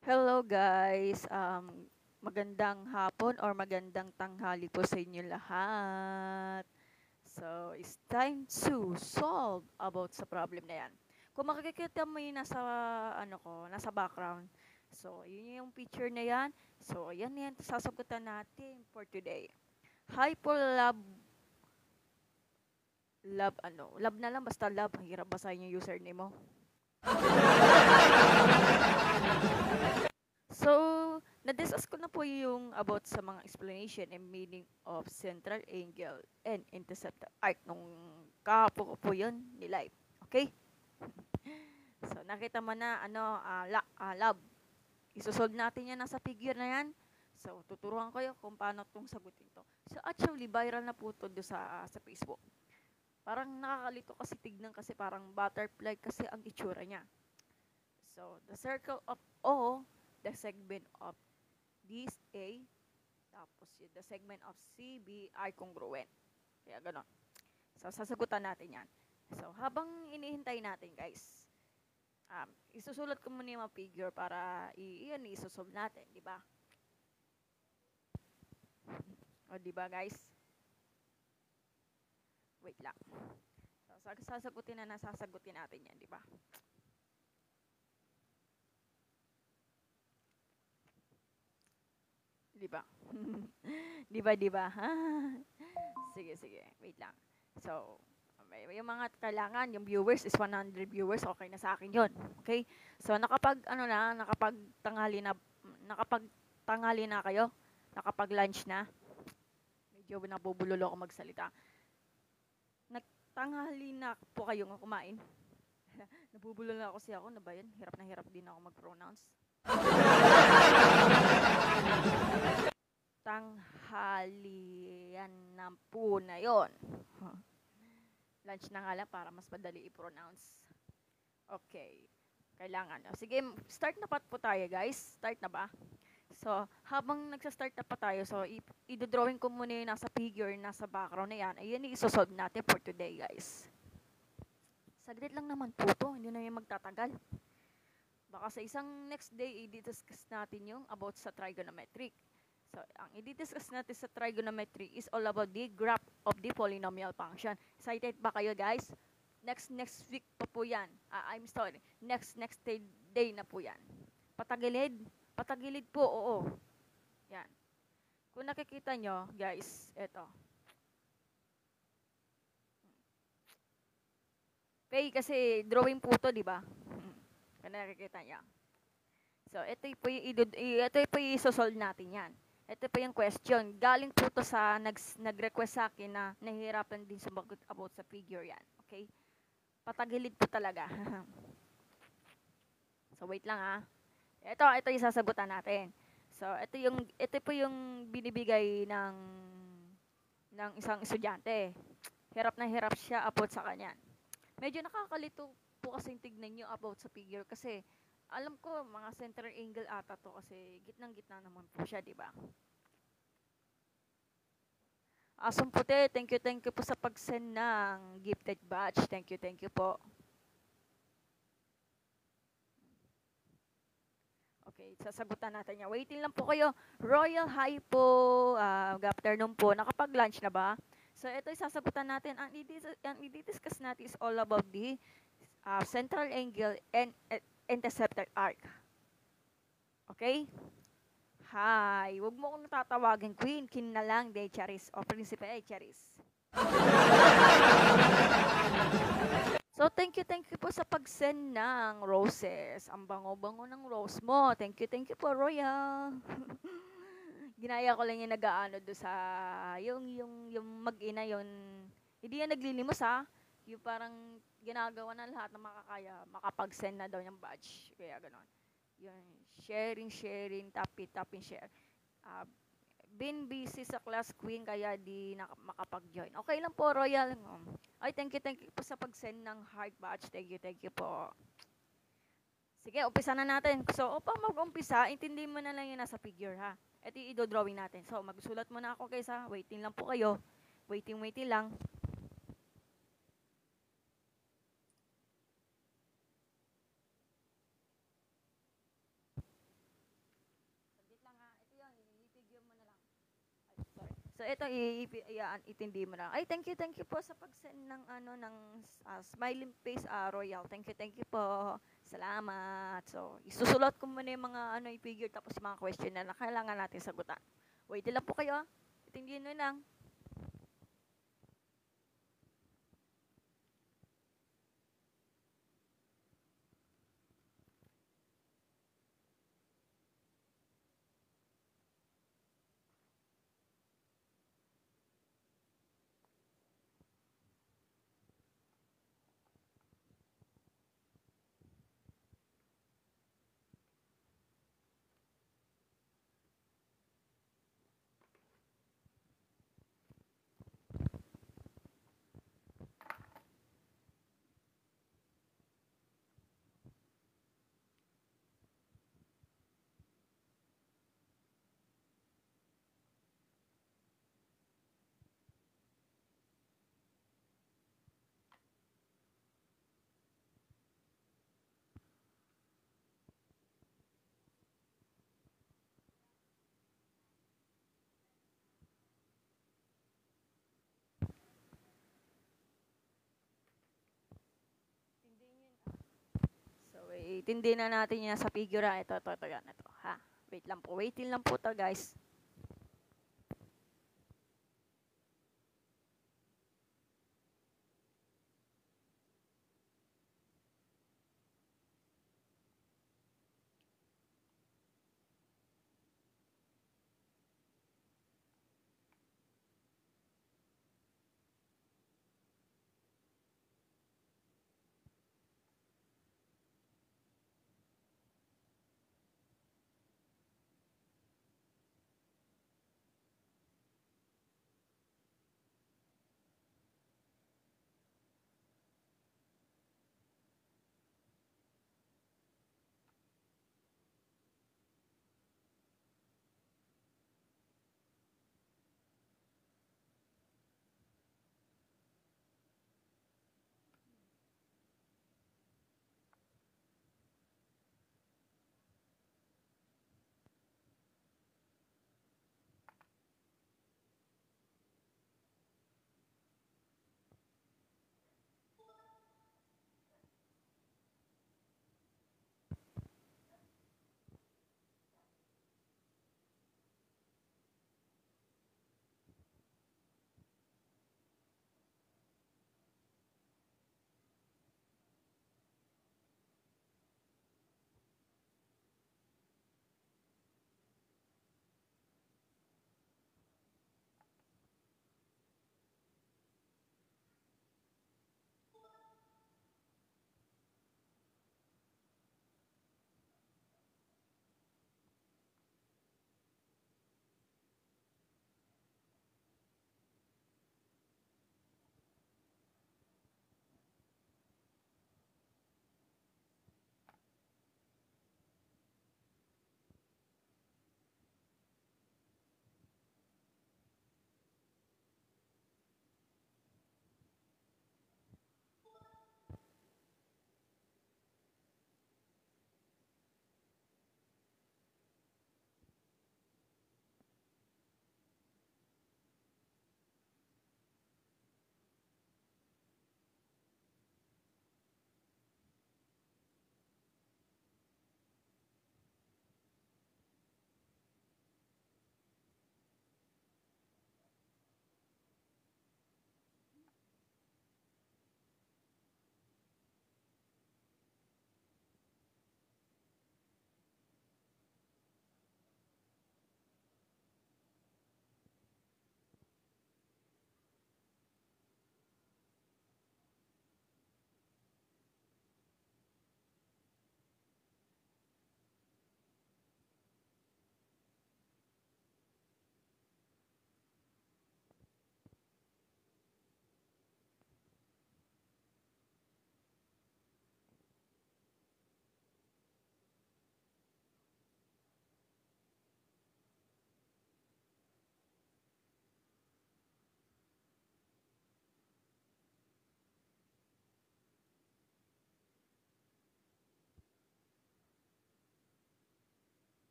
Hello guys, magandang hapon or magandang tanghali po sa inyo lahat. So, it's time to solve about sa problem na yan. Kung makikita mo yung nasa background. So, yun yung picture na yan. So, yan, sasagutan natin for today. Hi po love na lang, basta love. Ang hirap basahin yung username mo. So, na-discuss ko na po yung about sa mga explanation and meaning of central angle and interceptor arc nung kahapon ko po yun ni live. Okay? So, nakita mo na, lab. Isosolve natin yan nasa figure na yan. So, tuturuan ko kung paano itong sagutin to. So, actually, viral na po ito sa Facebook. Parang nakakalito kasi tignan kasi parang butterfly kasi ang itsura niya. So, the circle of O, the segment of this A, tapos the segment of CB ay congruent. Kaya ganon. So, sasagutan natin yan. So, habang inihintay natin, guys, isusulat ko muna yung mga figure para isusolve natin, di ba? O, di ba, guys? Wait lang. So, sasagutin natin yan, di ba? Di ba? di ba? Sige. Wait lang. So, yung mga kailangan, yung viewers is 100 viewers, okay na sa akin yon. Okay? So, nakapagtanghali na kayo, nakapag-lunch na, medyo nabubulolo ako magsalita. Nagtanghali na po kayong kumain. Nabubulol na kasi ako, na ba yan? Hirap na hirap din ako mag-pronounce. Tanghalian na po na yon. Lunch na nga lang para mas madali i-pronounce. Okay. Kailangan. Sige, start na po tayo, guys. Start na ba? So, habang nagsa-start na pa tayo, so, i-drawing ko muna yung nasa figure, nasa background na yan. Ayan, i-solve natin for today, guys. Saglit lang naman po to. Hindi na yung magtatagal. Baka sa isang next day, i-discuss natin yung about sa trigonometric. So, ang i-discuss natin sa trigonometry is all about the graph of the polynomial function. Excited ba kayo, guys? Next week pa po yan. I'm sorry. Next day na po yan. Patagilid po, oo. Yan. Kung nakikita nyo, guys, eto. Okay, kasi drawing po to, di ba? Kung nakikita nyo. So, ito po yung isosolve natin yan. Ito po yung question. Galing po to sa nag-request sa akin na nahihirapan din sumagot about sa figure yan. Okay? Patagilid po talaga. So, wait lang ha. Ito yung sasagutan natin. So, ito po yung binibigay ng isang estudyante. Hirap na hirap siya about sa kanya. Medyo nakakalito po kasi tignan nyo about sa figure kasi alam ko, mga center angle ata to kasi gitnang-gitna naman po siya, di ba? Asong puti, thank you po sa pag-send ng gifted batch. Thank you po. Okay, sasagutan natin yan. Waiting lang po kayo. Royal High po, good afternoon po. Nakapag-lunch na ba? So, ito yung sasagutan natin. Ang i-discuss natin is all about the central angle and interceptor arc. Okay? Hi, wag mo akong natatawagin Queen, Kin na lang, de Charis, o Prinsipe, Charis. So, thank you po sa pag-send ng roses. Ang bango-bango ng rose mo. Thank you po, Royal. Ginaya ko lang yung nag-aano do sa, yung mag-ina, yung, hindi yan naglilimos ha. Yung parang ginagawa na lahat ng makakaya, makapag-send na daw ng badge. Kaya ganon. Yun, sharing, tap and share. Been busy sa class queen kaya di makapag-join. Okay lang po, Royal. Ay, thank you po sa pag-send ng heart badge. Thank you po. Sige, umpisa na natin. So, mag-umpisa, intindi mo na lang yung nasa figure, ha? Ito yung i-drawing natin. So, magsulat muna ako, guys, ha? Waiting lang po kayo. Waiting lang. So ito itindi mo na. Ay, thank you po sa pag-send ng ano ng smiling face royal. Thank you po. Salamat. So, isusulat ko muna yung mga ano i-figure tapos yung mga question na kailangan natin sagutan. Wait lang po kayo. Itindi nyo lang. So, itindi na natin yan sa figure. Ito, yan. Ito, ha. Wait lang po. Waiting lang po to, guys.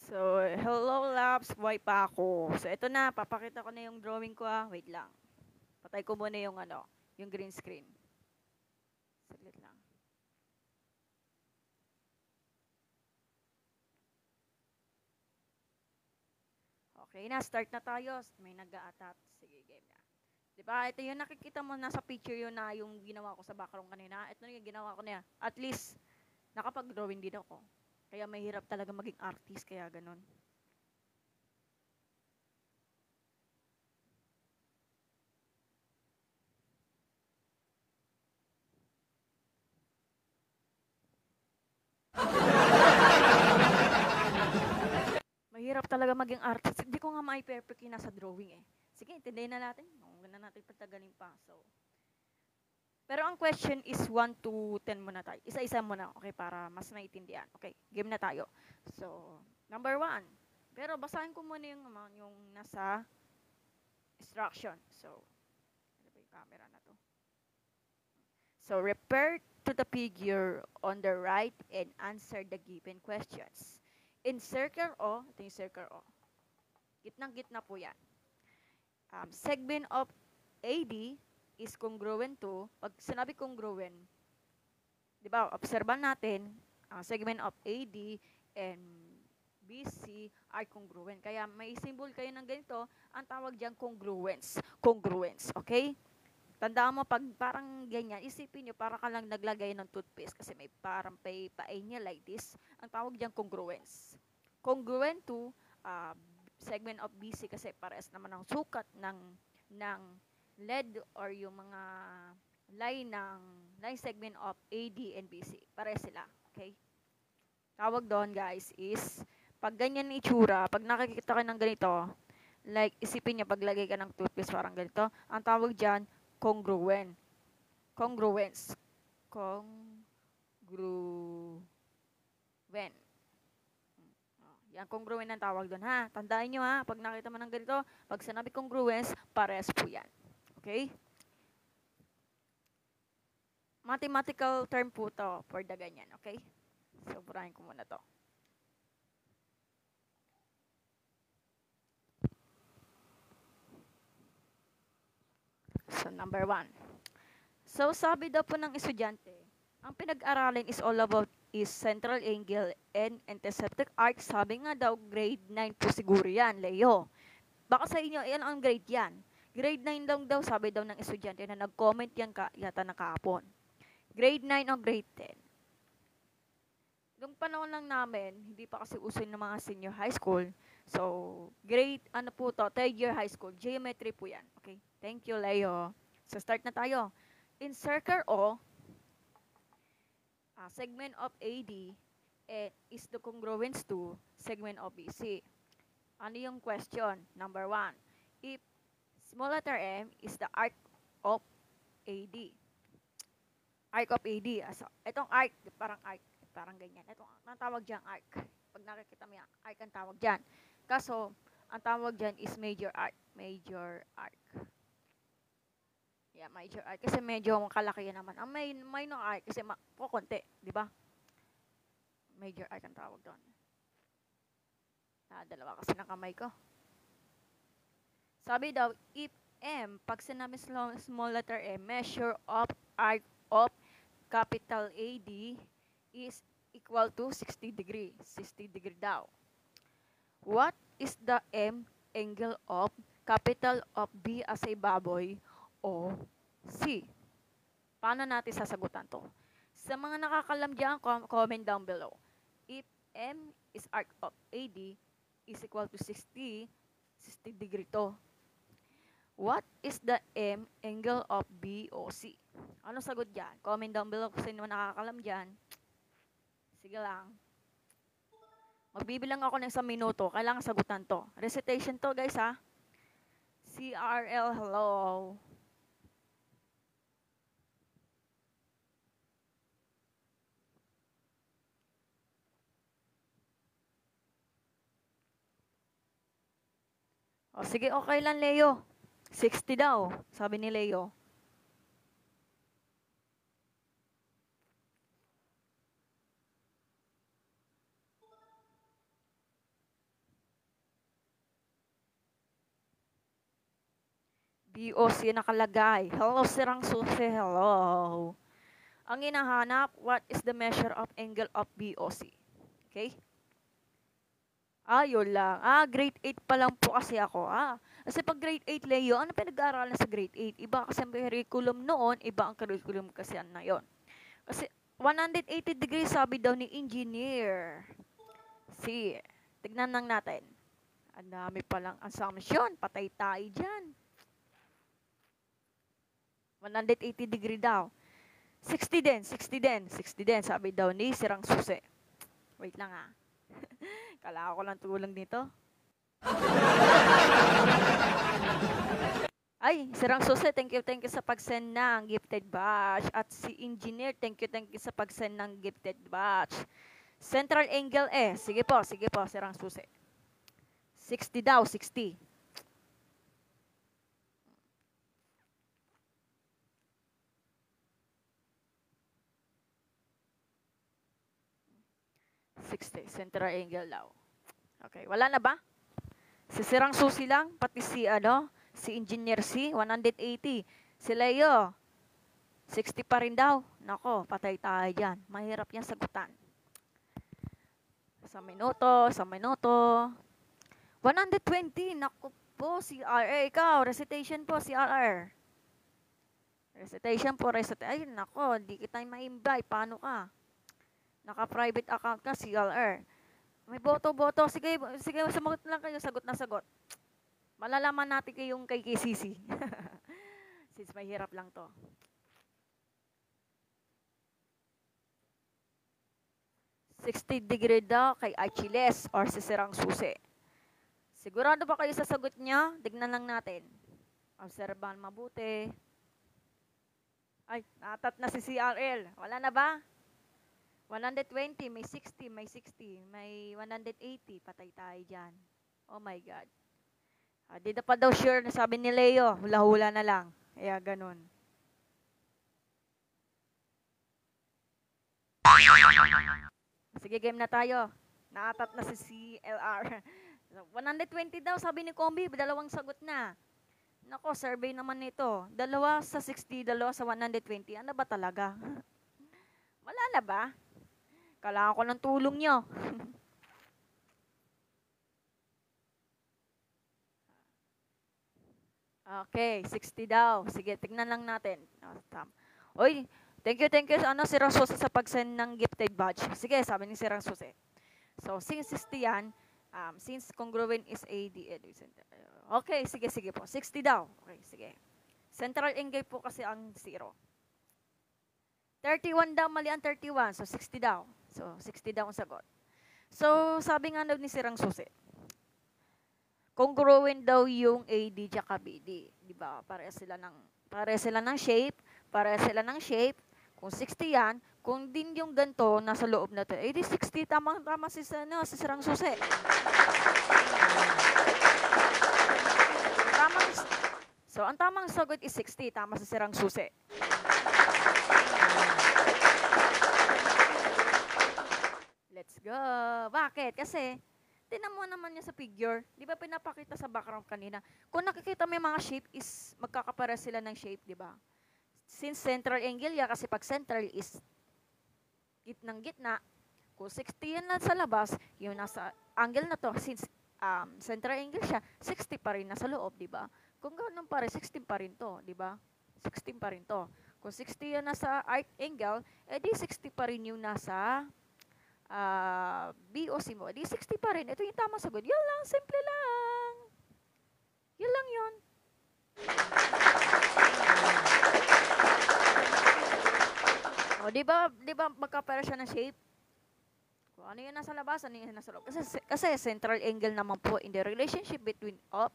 So, hello labs, buhay pa ako. So, ito na, papakita ko na yung drawing ko Wait lang. Patay ko muna yung yung green screen. Saglit lang. Okay na, start na tayo. May nag-a-attack. Sige, game na. Diba? Ito yung nakikita mo nasa picture yun na yung ginawa ko sa background kanina. Ito yung ginawa ko na. At least, nakapag-drawing din ako. Kaya mahirap talaga maging artist, kaya ganun. Mahirap talaga maging artist. Hindi ko nga ma-perfect yung nasa drawing eh. Sige, intindihin na natin. Huwag na natin patagalin pa. So, pero ang question is 1 to 10 muna tayo. Isa-isa muna, okay, para mas naiintindihan. Okay, game na tayo. So, number 1. Pero basahin ko muna yung nasa instruction. So, ano ba yung camera na to? So, refer to the figure on the right and answer the given questions. In circle O, ito yung circle O. Gitnang-gitna po yan. Segment of AD is congruent to, pag sinabi congruent, di ba, obserban natin, ang segment of AD and BC are congruent. Kaya may symbol kayo ng ganito, ang tawag dyan congruence. Congruence, okay? Tandaan mo, pag parang ganyan, isipin nyo, para ka lang naglagay ng toothpaste kasi may parang pain niya like this. Ang tawag dyan congruence. Congruent to segment of BC kasi pares naman ang sukat ng lead or yung mga line segment of AD and BC. Pares sila. Okay? Tawag doon guys is, pag ganyan ni itsura, pag nakikita ka ng ganito, like isipin niya paglagay ka ng toothpaste parang ganito, ang tawag dyan, congruent. Congruence. Congruent. Yan, congruent ang tawag doon, ha? Tandaan nyo, ha? Pag nakita mo ng ganito, pag sinabi congruence, pares po yan. Okay? Mathematical term po to for the ganyan, okay? So, burahin ko muna to. So, number 1. So, sabi daw po ng estudyante, ang pinag-aralin is all about is central angle and interceptic arc. Sabi nga daw, grade 9 po siguro yan, Leo. Baka sa inyo, yan ang grade yan. Grade 9 daw, sabi daw ng estudyante na nag-comment yan yata na kahapon. Grade 9 o grade 10. Nung panahon lang namin, hindi pa kasi uso ng mga senior high school. So, grade, ano po to, third year high school. Geometry po yan. Okay? Thank you, Leo. So, start na tayo. In circle O, segment of AD is the congruence to segment of BC. Ano yung question? Number 1. If small letter M is the arc of AD. Arc of AD. So, itong arc, parang ganyan. Itong ang tawag dyan arc. Pag nakikita mo yan, arc ang tawag dyan. Kaso, ang tawag dyan is major arc. Major arc. Yeah, major arc. Kasi medyo kalaki yan naman. Ang minor arc kasi konti, di ba? Major arc ang tawag doon. Dalawa kasi ng kamay ko. Sabi daw, if M, pag sinabi small letter M, measure of arc of capital AD is equal to 60 degree. 60 degree daw. What is the M angle of capital of B as a baboy o C? Paano natin sasagutan to? Sa mga nakakalam dyan, comment down below. If M is arc of AD is equal to 60 degree to. What is the M angle of B o C? Ano sagot dyan? Comment down below kung sino nakakalam dyan. Sige lang. Magbibilang ako ng 1 minuto. Kailangan sagutan to. Recitation to, guys, ha? CRL, hello. O, sige, okay lang, Leo. 60 daw, sabi ni Leo. BOC nakalagay. Hello, Sirang Susi. Hello. Ang hinahanap, what is the measure of angle of BOC? Okay? Yun lang. Grade 8 pa lang po kasi ako. Kasi pag grade 8, Leo, ano pinag-aaralan sa grade 8? Iba kasi ang curriculum noon, iba ang curriculum kasi na yon. Kasi 180 degrees sabi daw ni engineer. See, tignan lang natin. Ang dami palang assumption. Patay tayo dyan. 180 degree daw. 60 din, 60 din, 60 din, sabi daw ni Sirang Susi. Wait lang Kala ko lang tulong dito. Ay, Sirang Susi, thank you sa pag-send ng gifted batch. At si Engineer, thank you sa pag-send ng gifted batch. Central angle sige po, Sirang Susi. 60 daw, 60. 60, central angle daw. Okay, wala na ba? Si Sirang Susi lang, pati si Engineer C, 180. Si Leo, 60 pa rin daw. Nako, patay tayo dyan. Mahirap yan sagutan. Sa minuto. 120, nako po, CRR. Ikaw, recitation po, CRR. Recitation po, Ay, nako, di kita ma-invite. Paano ka? Naka-private account ka, CLR. May boto. Sige, sumagot lang kayo. Sagot na sagot. Malalaman natin kayong kay KCC. Since may hirap lang to. $60 daw kay Achilles or si Sirang Susi. Sigurado ba kayo sa sagot niya? Tignan lang natin. Obserbahan mabuti. Ay, natat na si CRL. Wala na ba? 120, may 60, may 180, patay tayo dyan. Oh my God. Di na pa daw sure na sabi ni Leo, hula-hula na lang. Kaya ganun. Sige, game na tayo. Naatat na si CLR. 120 daw, sabi ni Combi, dalawang sagot na. Nako, survey naman nito. Dalawa sa 60, dalawa sa 120. Ano ba talaga? Wala na ba? Kailangan ko ng tulong nyo. Okay, 60 daw. Sige, tignan lang natin. Oy, thank you Sirang Susi sa pag-send ng gifted badge. Sige, sabi ni Sirang Susi. So, since 60 yan, since congruent is AD. Okay, sige po. 60 daw. Okay, sige. Central angle po kasi ang 0. 31 daw, mali ang 31. So, 60 daw. So, 60 daw ang sagot. So, sabi nga daw ni Sirang Susi, congruent daw yung AD at BD. Diba? Pareha sila ng shape. Kung 60 yan, kung din yung ganito, nasa loob na ito, AD 60, tama si Sirang Susi. So, ang tamang sagot is 60, tama si Sirang Susi. Let's go. Bakit? Kasi, tinan mo naman niya sa figure. Di ba pinapakita sa background kanina? Kung nakikita mo yung mga shape is, magkakapara sila ng shape, di ba? Since central angle yan, kasi pag central is gitnang-gitna, kung 60 yan na sa labas, yung nasa angle na to, since central angle siya, 60 pa rin nasa loob, di ba? Kung gano'n pa rin, 16 pa rin to, di ba? 16 pa rin to. Kung 60 yan nasa arc angle, edi 60 pa rin yung nasa BOC mo, di 60 pa rin. Ito yung tamang sagot. Yun lang, simple lang. Yun lang yun. O, di ba magkapera siya ng shape? Kung ano yung nasa labas, ano yung nasa loob. Kasi central angle naman po in the relationship between of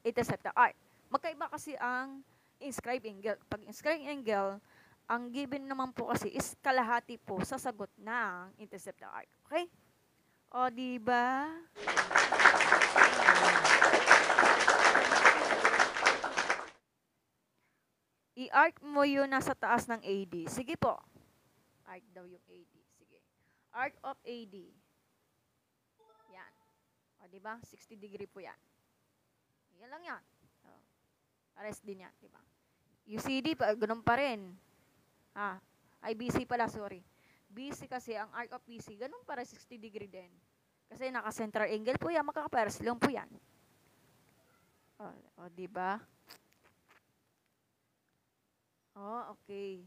intercept the arc. Magkaiba kasi ang inscribed angle. Pag inscribed angle, ang given naman po kasi is kalahati po sa sagot ng intercept the arc. Okay? O, diba? I-arc mo yun nasa taas ng AD. Sige po. Arc daw yung AD. Sige. Arc of AD. Yan. O, diba? 60 degree po yan. Yan lang yan. Pares din yan, di ba? UCD, ganun pa rin. Ay, BC pala, sorry. BC kasi, ang arc of BC, ganun para 60 degree din. Kasi naka-central angle po yan, magkakapares lang po yan. O, di ba? Okay.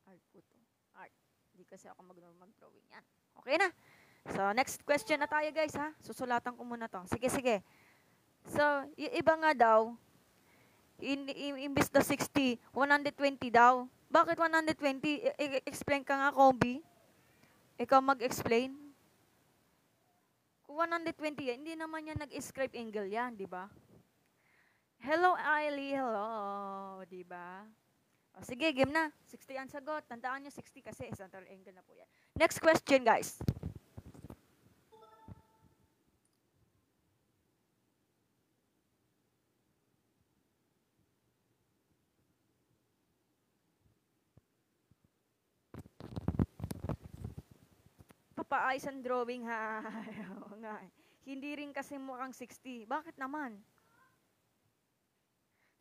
Art po to. Art. Hindi kasi ako mag-drawing yan. Okay na. So, next question na tayo, guys, ha? Susulatan ko muna to. Sige, sige. So, yung iba nga daw, imbis na 60, 120 daw. Bakit 120? Explain ka nga, Kobe. Ikaw mag-explain. Kung 120 yan, hindi naman yan nag-scribe angle yan, di ba? Hello, Ailey. Hello. Di ba? O, sige, game na. 60 ang sagot. Tandaan nyo 60 kasi central angle na po yan. Next question, guys. Papaayos ang drawing, ha? Oo nga. Hindi rin kasi mukhang 60. Bakit naman?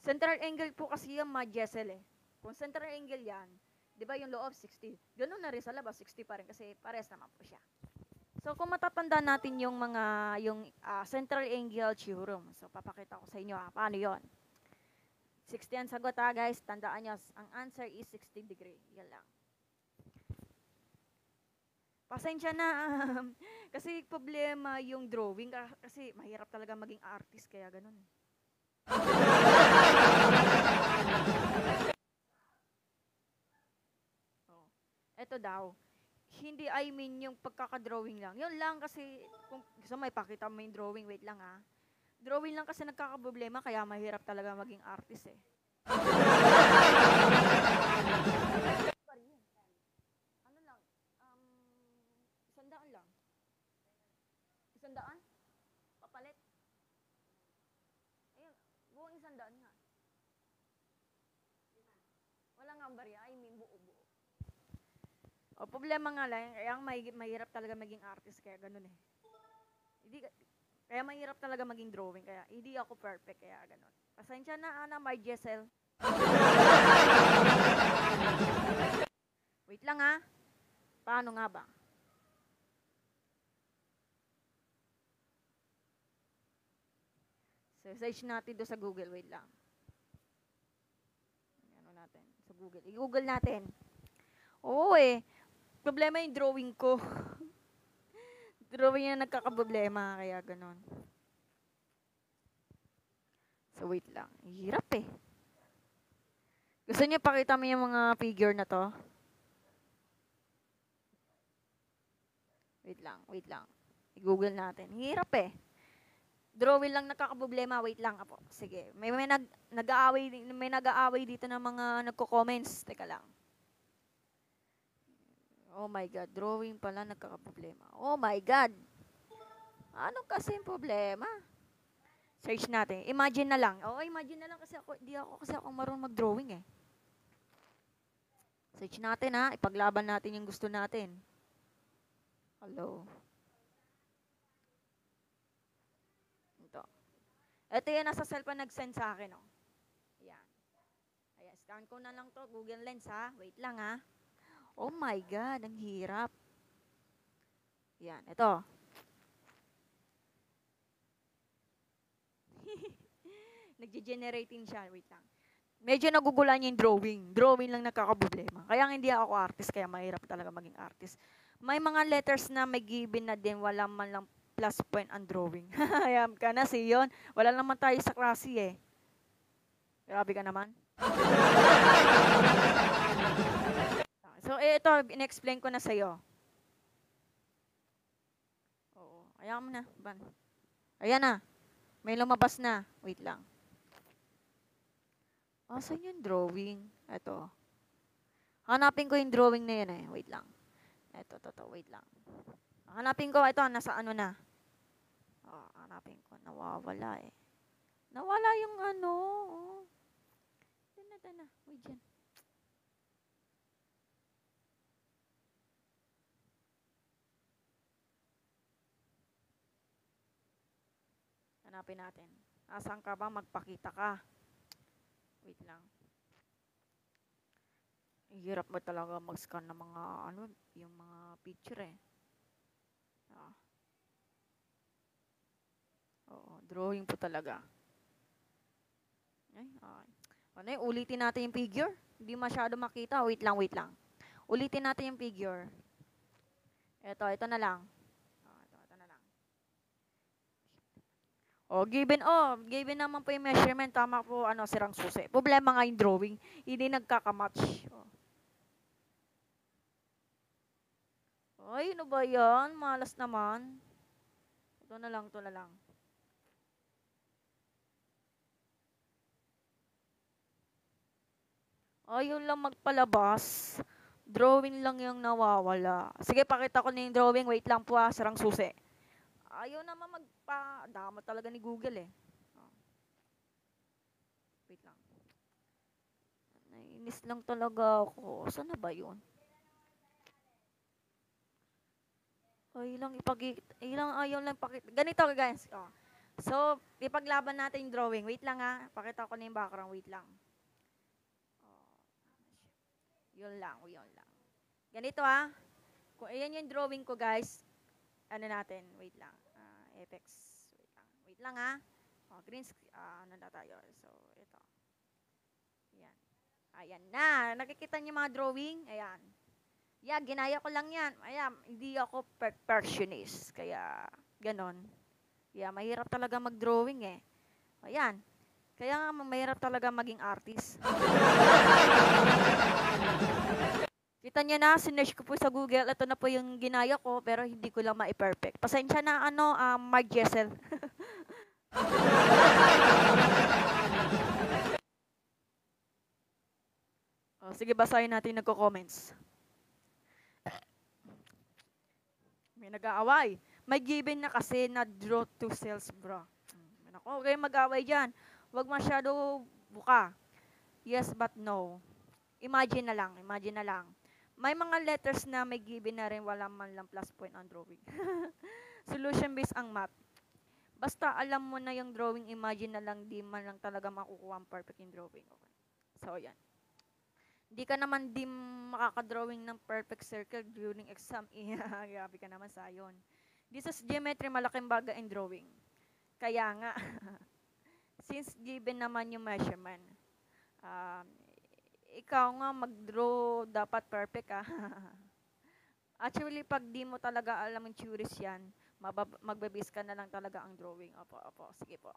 Central angle po kasi yung Jessel eh. Kung central angle yan, di ba yung loob 60? Ganun na rin sa labas, 60 pa rin kasi pares naman po siya. So, kung matatanda natin yung central angle theorem. So, papakita ko sa inyo paano yon. 60 ang sagot guys. Tandaan nyo, ang answer is 60 degree. Yan lang. Pasensya na. Kasi problema yung drawing. Kasi mahirap talaga maging artist. Kaya ganun. Eto daw. Hindi, I mean, yung pagkakadrawing lang. Yun lang kasi, kung gusto mo ipakita mo yung drawing, wait lang Drawing lang kasi nagkakaproblema, kaya mahirap talaga maging artist eh. Ano lang, 100 lang. 100? Papalit? Ayun, buong 100 nga. Wala nga barya, I mean buo. O, problema nga lang, kaya mahirap talaga maging artist, kaya ganun eh. Kaya mahirap talaga maging drawing, kaya hindi ako perfect, kaya ganun. Pasensya na, Ana Marjessel. Wait lang Paano nga ba? So, search natin doon sa Google, wait lang. Ano natin, sa Google. I-Google natin. Oo problema yung drawing ko. Drawing yung nagkakaproblema, kaya ganon. So, wait lang. Hirap eh. Gusto niyo pakita mo yung mga figure na to? Wait lang. I-Google natin. Hirap eh. Drawing lang nakakaproblema. Wait lang po. Sige. May nag-aaway dito ng mga nagko-comments. Teka lang. Oh my God, drawing pala nagkakaproblema. Oh my God. Ano kasi yung problema? Search natin. Imagine na lang. Imagine na lang kasi di ako marunong mag-drawing eh. Search natin ipaglaban natin yung gusto natin. Hello. Ito yan, nasa cellphone nag-send sa akin Ayan. Ayan, scan ko na lang to. Google Lens Wait lang Oh my God, ang hirap. Yan, ito. Nag-generating siya. Wait lang. Medyo nagugulan yung drawing. Drawing lang nakakaproblema. Kaya hindi ako artist, kaya mahirap talaga maging artist. May mga letters na may given na din, wala man lang plus point ang drawing. Hayam ka na, Sion. Wala naman tayo sa klase eh. Grabe ka naman. So, ito, in-explain ko na sa'yo. Oo. Ayan mo na. Ayan na. May lumabas na. Wait lang. Saan yung drawing? Ito. Hanapin ko yung drawing na yun eh. Wait lang. Ito. Wait lang. Hanapin ko. Ito, nasa ano na. Hanapin ko. Nawawala eh. Nawala yung ano. Ito na. Wait dyan. Hanapin natin. Nasaan ka ba? Magpakita ka. Wait lang. Hirap mo talaga mag-scan ng mga ano, yung mga picture eh. Ah, oo, drawing po talaga. Ay, ay. Ano yun, ulitin natin yung figure. Hindi masyado makita. Wait lang, wait lang. Ulitin natin yung figure. Ito na lang. Ito na lang. Given naman po yung measurement, tama po, sirang susi. Problema nga yung drawing, hindi nagkakamatch. Ay, ano ba yan? Malas naman. Ito na lang, ito na lang. Ayun lang magpalabas. Drawing lang yung nawawala. Sige, pakita ko na yung drawing. Wait lang po sirang susi. Ayaw naman dama talaga ni Google eh. Wait lang. Nainis lang talaga ako. Saan na ba yun? Ayaw lang ipakita. Ganito guys. Oh. So, ipaglaban natin yung drawing. Wait lang Pakita ko na yung background. Wait lang. Oh. Yun lang. Ganito Kung ayan yung drawing ko guys. Ano natin? Wait lang. Apex. Wait lang green screen. Ano na tayo? So, ito. Ayan. Ayan na. Nakikita niyo mga drawing? Ayan. Yeah, ginaya ko lang yan. Ayan, hindi ako perfectionist. Kaya, ganon. Yeah, mahirap talaga mag-drawing eh. Ayan. Kaya nga, mahirap talaga maging artist. Kita niyo na, sinearch ko po sa Google. Ito na po yung ginaya ko, pero hindi ko lang ma-perfect. Pasensya na, Mark Jessel. Sige, basahin natin nagko-comments. May nag-aaway. May given na kasi na draw to sales, bro. Ako, okay, mag-aaway dyan. Huwag masyado buka. Yes, but no. Imagine na lang. May mga letters na may given na rin, wala man lang plus point ang drawing. Solution based ang math. Basta alam mo na yung drawing, imagine na lang, di man lang talaga makukuha ang perfect yung drawing. Okay. So, yan. Di ka naman makakadrawing ng perfect circle during exam. Grabe ka naman sa yun. This is geometry, malaking bagay in drawing. Kaya nga, since given naman yung measurement, ikaw nga mag-draw dapat perfect Actually, pag di mo talaga alam yung theories yan, magbabase ka na lang talaga ang drawing. Opo, sige po.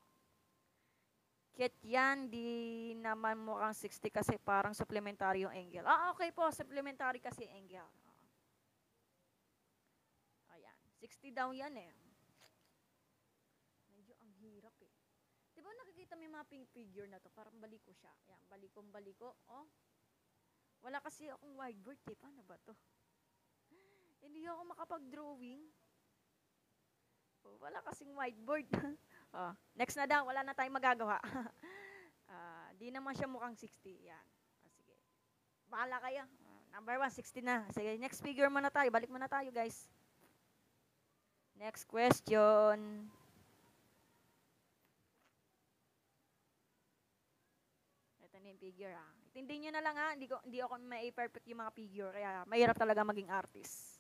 Kit yan, di naman mukhang 60 kasi parang supplementary yung angle. Okay po, supplementary kasi angle. Ayan, 60 daw yan eh. Medyo ang hirap eh. Diba nakikita mo yung mga pink figure na to? Parang baliko siya. Ayan, baliko. Oh. Wala kasi akong whiteboard eh. Paano ba to? Hindi ako makapag-drawing. Wala kasing whiteboard. Next na daw, wala na tayong magagawa. Di naman siya mukhang 60. Yan. Sige. Bahala kayo. Number 1, 60 na. Sige, next figure muna tayo. Balik muna tayo, guys. Next question. Ito na yung figure Intindihin nyo na lang Hindi ako ma-perfect yung mga figure. Kaya mahirap talaga maging artist.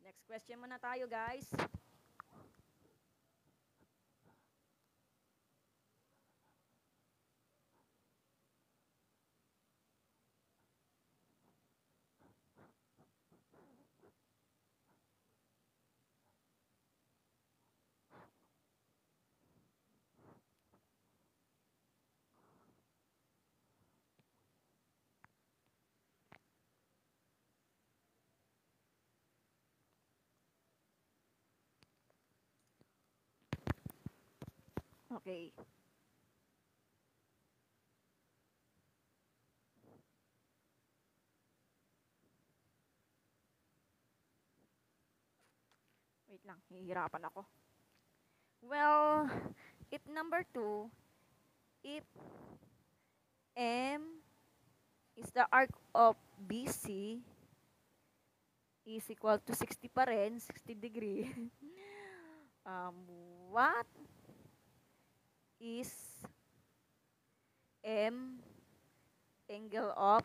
Next question muna tayo, guys. Okay. Wait lang, hihirapan ako. Well, if number 2, if M is the arc of BC is equal to 60 pa rin, 60 degree. What is M angle of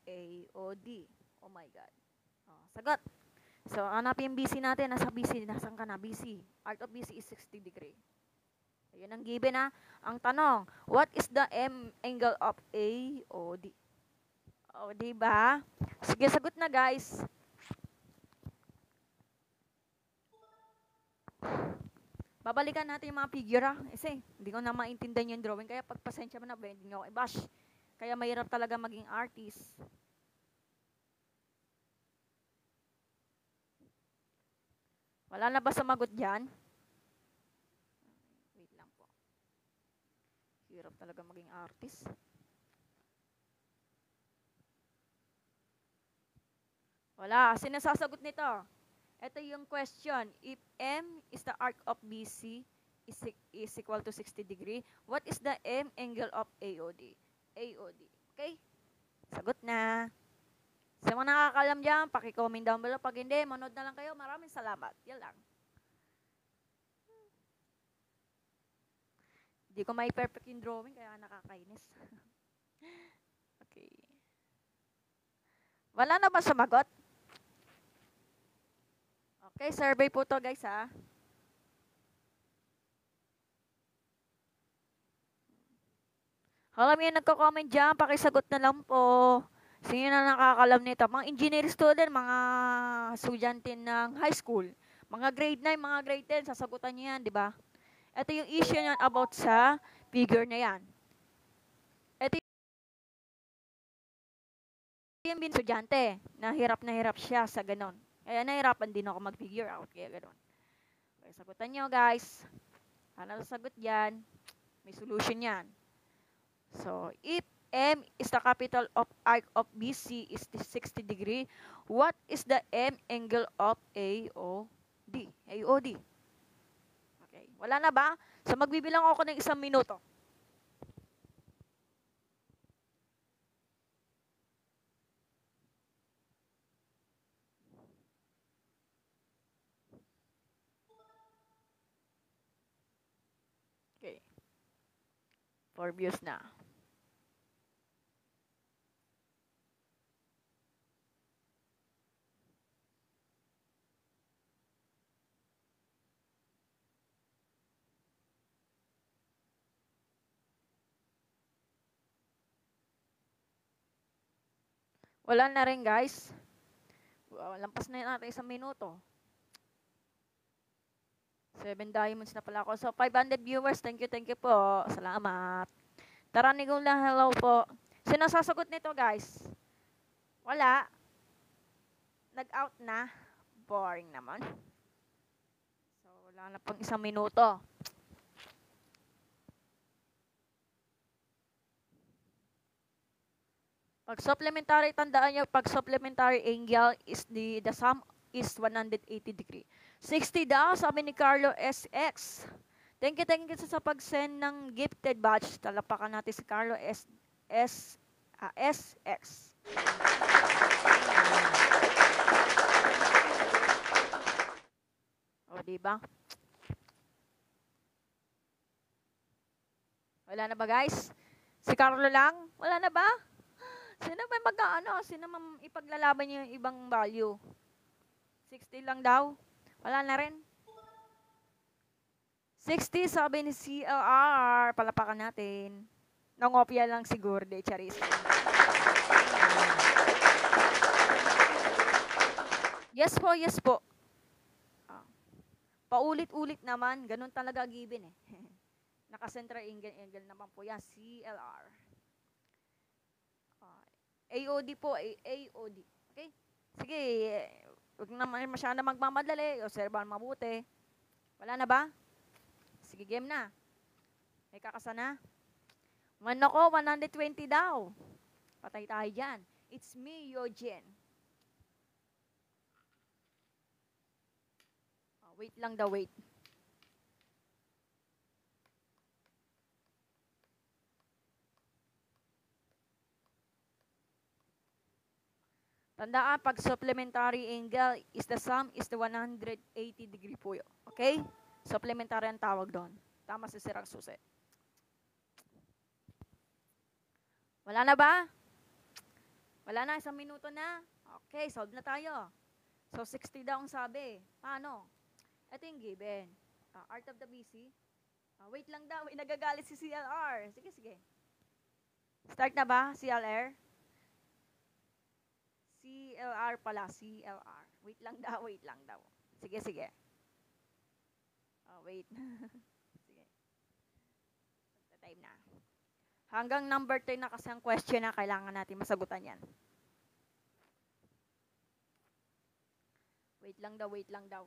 AOD. Oh my God. Oh, sagot. So, hanapin yung BC natin. Nasa BC. Nasaan ka na? BC. Arc of BC is 60 degree. Ayun ang given ha. Ang tanong, what is the M angle of AOD? O, diba? Sige, sagot na guys. Babalikan natin yung mga figure ha. Kasi, hindi ko na maintindihan yung drawing. Kaya pagpasensya mo na, hindi nyo ako i-bash. Kaya mahirap talaga maging artist. Wala na ba sumagot dyan? Wait lang po. Hirap talaga maging artist. Wala. Sinasasagot nito. Ito yung question. If M is the arc of BC is equal to 60 degree, what is the M angle of AOD? AOD. Okay? Sagot na. Sa mga nakakalam dyan, paki-comment down below. Pag hindi, manood na lang kayo. Maraming salamat. Yan lang. Hindi ko may perfect yung drawing, kaya nakakainis. Okay. Wala na ba sumagot? Okay, survey po to guys ha. Alam niyo, nagko-comment dyan, pakisagot na lang po. Sino na nakakalam nito? Mga engineer student, mga estudyante ng high school, mga grade 9, mga grade 10, sasagutan niyo yan, di ba? Ito yung issue niyan about sa figure na yan. Ito yung estudyante, na hirap siya sa ganon. Kaya nahirapan din ako mag-figure out, kaya ganon. Okay, sagutan niyo guys. Ano sasagot yan? May solution yan. So, if M is the capital of arc of BC is 60 degree, what is the M angle of AOD? AOD. Okay. Wala na ba? So, magbibilang ako ng 1 minuto. Okay. 4 views na. Wala na rin guys. Lampas na natin 1 minuto. 7 diamonds na pala ako. So, 500 viewers. Thank you po. Salamat. Taranigong lang, hello po. Sino sasagot nito guys? Wala. Nag-out na. Boring naman. So, wala na pang 1 minuto. Pag supplementary, tandaan nyo, pag supplementary angle is the sum is 180 degree. 60 daw, sabi ni Carlo SX. Thank you sa pag-send ng gifted badge. Talapakan natin si Carlo SX. O, diba? Wala na ba guys? Si Carlo lang? Wala na ba? Sino ba sino ipaglalaban niyo yung ibang value? 60 lang daw? Wala na rin? 60 sabi ni CLR. Palapakan natin. Nangopya lang siguro, de Charis. Yes po. Paulit-ulit naman. Ganun talaga given eh. Naka-central angle naman po yan. CLR. AOD po, AOD. Okay? Sige, huwag naman masyado magmamadali. Obserbahan mabuti. Wala na ba? Sige, game na. May kakasa na. Ako, 120 daw. Patay tayo dyan. It's me, Yojen. Wait lang daw, wait. Tandaan, pag supplementary angle is the sum is the 180 degree po yun. Okay? Supplementary ang tawag doon. Tama si Sirang Susi. Wala na ba? Wala na, 1 minuto na. Okay, solve na tayo. So, 60 daw ang sabi. Paano? Ito yung given. Art of the BC. Wait lang daw, nagagalit si CLR. Sige, sige. Start na ba, CLR? CLR pala, CLR. Wait lang daw, wait lang daw. Sige, sige. Wait. Sige. Time na. Hanggang number 10 na kasi ang question na kailangan natin masagutan yan. Wait lang daw, wait lang daw.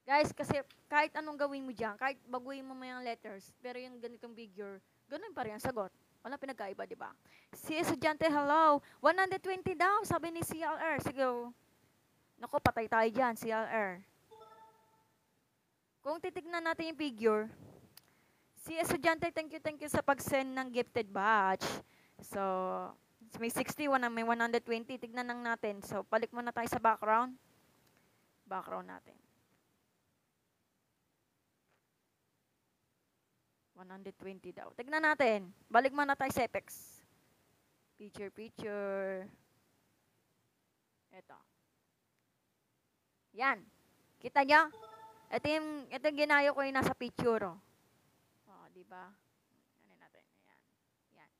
Guys, kasi kahit anong gawin mo dyan, kahit baguhin mo yung letters, pero yung ganitong figure, ganun pa rin ang sagot. Wala pinagkaiba, di ba? Si estudyante, hello. 120 daw, sabi ni CLR. Sige, naku, patay tayo dyan, CLR. Kung titignan natin yung figure, si estudyante, thank you sa pag-send ng gifted badge. So, may 60, may 120. Tignan lang natin. So, balik muna tayo sa background. Background natin. 120 daw. Tignan natin. Balik muna tayo sa Apex. Picture. Ito. Yan. Kita nyo? Ito yung ginayo ko yung nasa picture. Diba? Ano natin? Ayan. Yan.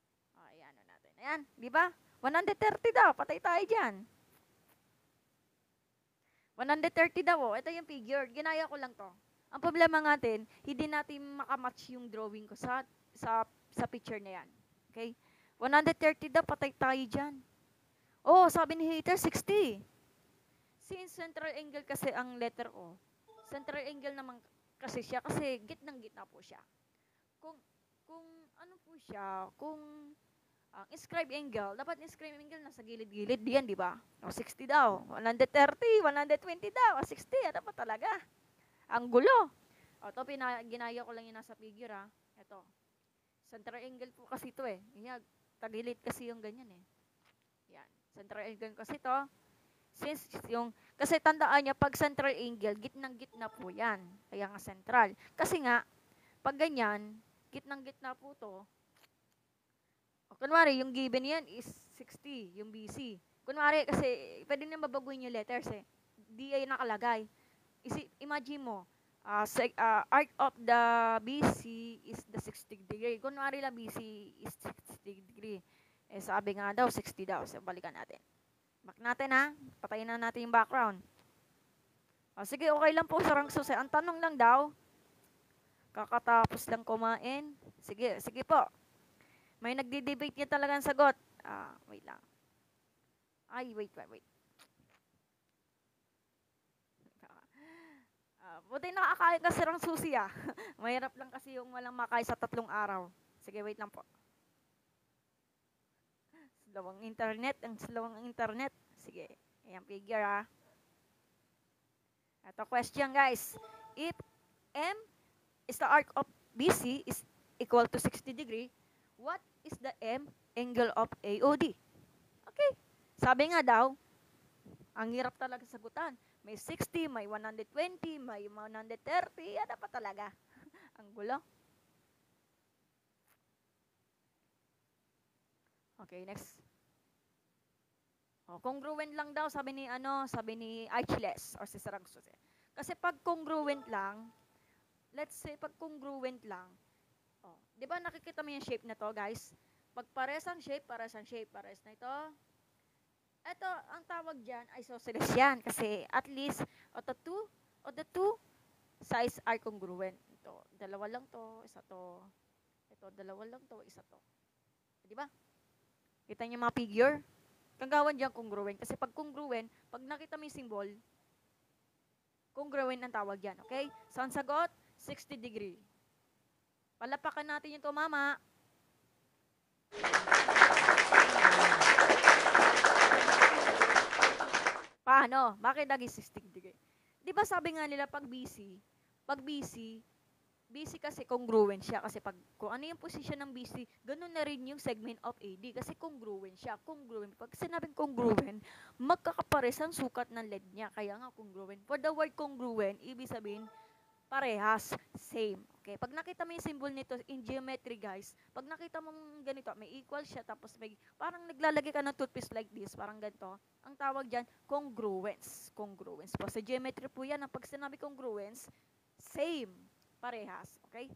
Ayan natin. Ayan. Diba? 130 daw. Patay tayo dyan. 130 daw. Ito yung figure. Ginaya ko lang to. Ang problema natin, hindi natin makamatch yung drawing ko sa picture na yan. Okay? 130 daw, patay tayo dyan. Oh, sabi ni hater, 60. Since central angle kasi ang letter O, central angle naman kasi siya, kasi gitnang-gitna po siya. Kung ano po siya, kung inscribe angle, dapat inscribe angle nasa gilid-gilid diyan, di ba? O, 60 daw, 130, 120 daw, 60, ano pa talaga? Ang gulo. O, ito, ginaya ko lang yung nasa figure, ha. Ito. Central angle po kasi ito, eh. Yan, tagilid kasi yung ganyan, eh. Yan. Central angle kasi ito. Kasi tandaan niya, pag central angle, gitnang-gitna po yan. Kaya nga central. Kasi nga, pag ganyan, gitnang-gitna po to. O, kunwari, yung given yan is 60, yung BC. Kunwari, kasi, pwede na mabaguhin yung letters, eh. Di ay nakalagay. Imagine mo, arc of the BC is the 60 degree. Kunwari lang BC is 60 degree. Eh, sabi nga daw, 60 daw. So, balikan natin. Back natin, ha. Patayin na natin yung background. O, sige, okay lang po, sarang susi. Ang tanong lang daw, kakatapos lang kumain. Sige, sige po. May nagdi-debate niya talagang sagot. Wait lang. Ay, wait. Buti nakakain kasi ng susi, ah. Mahirap lang kasi yung walang makain sa 3 araw. Sige, wait lang po. Slawang internet. Sige, ayan figure, ah. Ito question, guys. If M is the arc of BC is equal to 60 degree, what is the M angle of AOD? Okay. Sabi nga daw, ang hirap talaga sagutan. May 60, may 120, may 130. Ano pa talaga? Ang gulo. Okay, next. Congruent lang daw, sabi ni Archles or si Saragsos. Kasi pag congruent lang, let's say pag congruent lang, di ba nakikita mo yung shape na to, guys? Pag pares ang shape, pares na ito. Ito, ang tawag dyan, isosceles yan. Kasi at least, the two sides are congruent. Ito, dalawa lang to, isa to. Ito, dalawa lang to, isa to. Di ba? Kita niyo mga figure? Kagawan dyan congruent. Kasi pag congruent, pag nakita mo yung symbol, congruent ang tawag dyan. Okay? So, ang sagot, 60 degree. Palapakan natin yung tumama. Paano? Bakit naging 60 degree? Di ba sabi nga nila pag BC kasi congruent siya. Kasi pag kung ano yung position ng BC, ganun na rin yung segment of AD. Kasi congruent siya. Congruent. Pag sinabing congruent, magkakapares ang sukat ng LED niya. Kaya nga congruent. For the word congruent, ibig sabihin, parehas. Same. Okay, pag nakita mo yung symbol nito in geometry, guys, pag nakita mong ganito, may equal siya, tapos may, parang naglalagay ka ng toothpaste like this, parang ganito, ang tawag dyan, congruence. Congruence po. Sa geometry po yan, pag sinabi congruence, same, parehas, okay?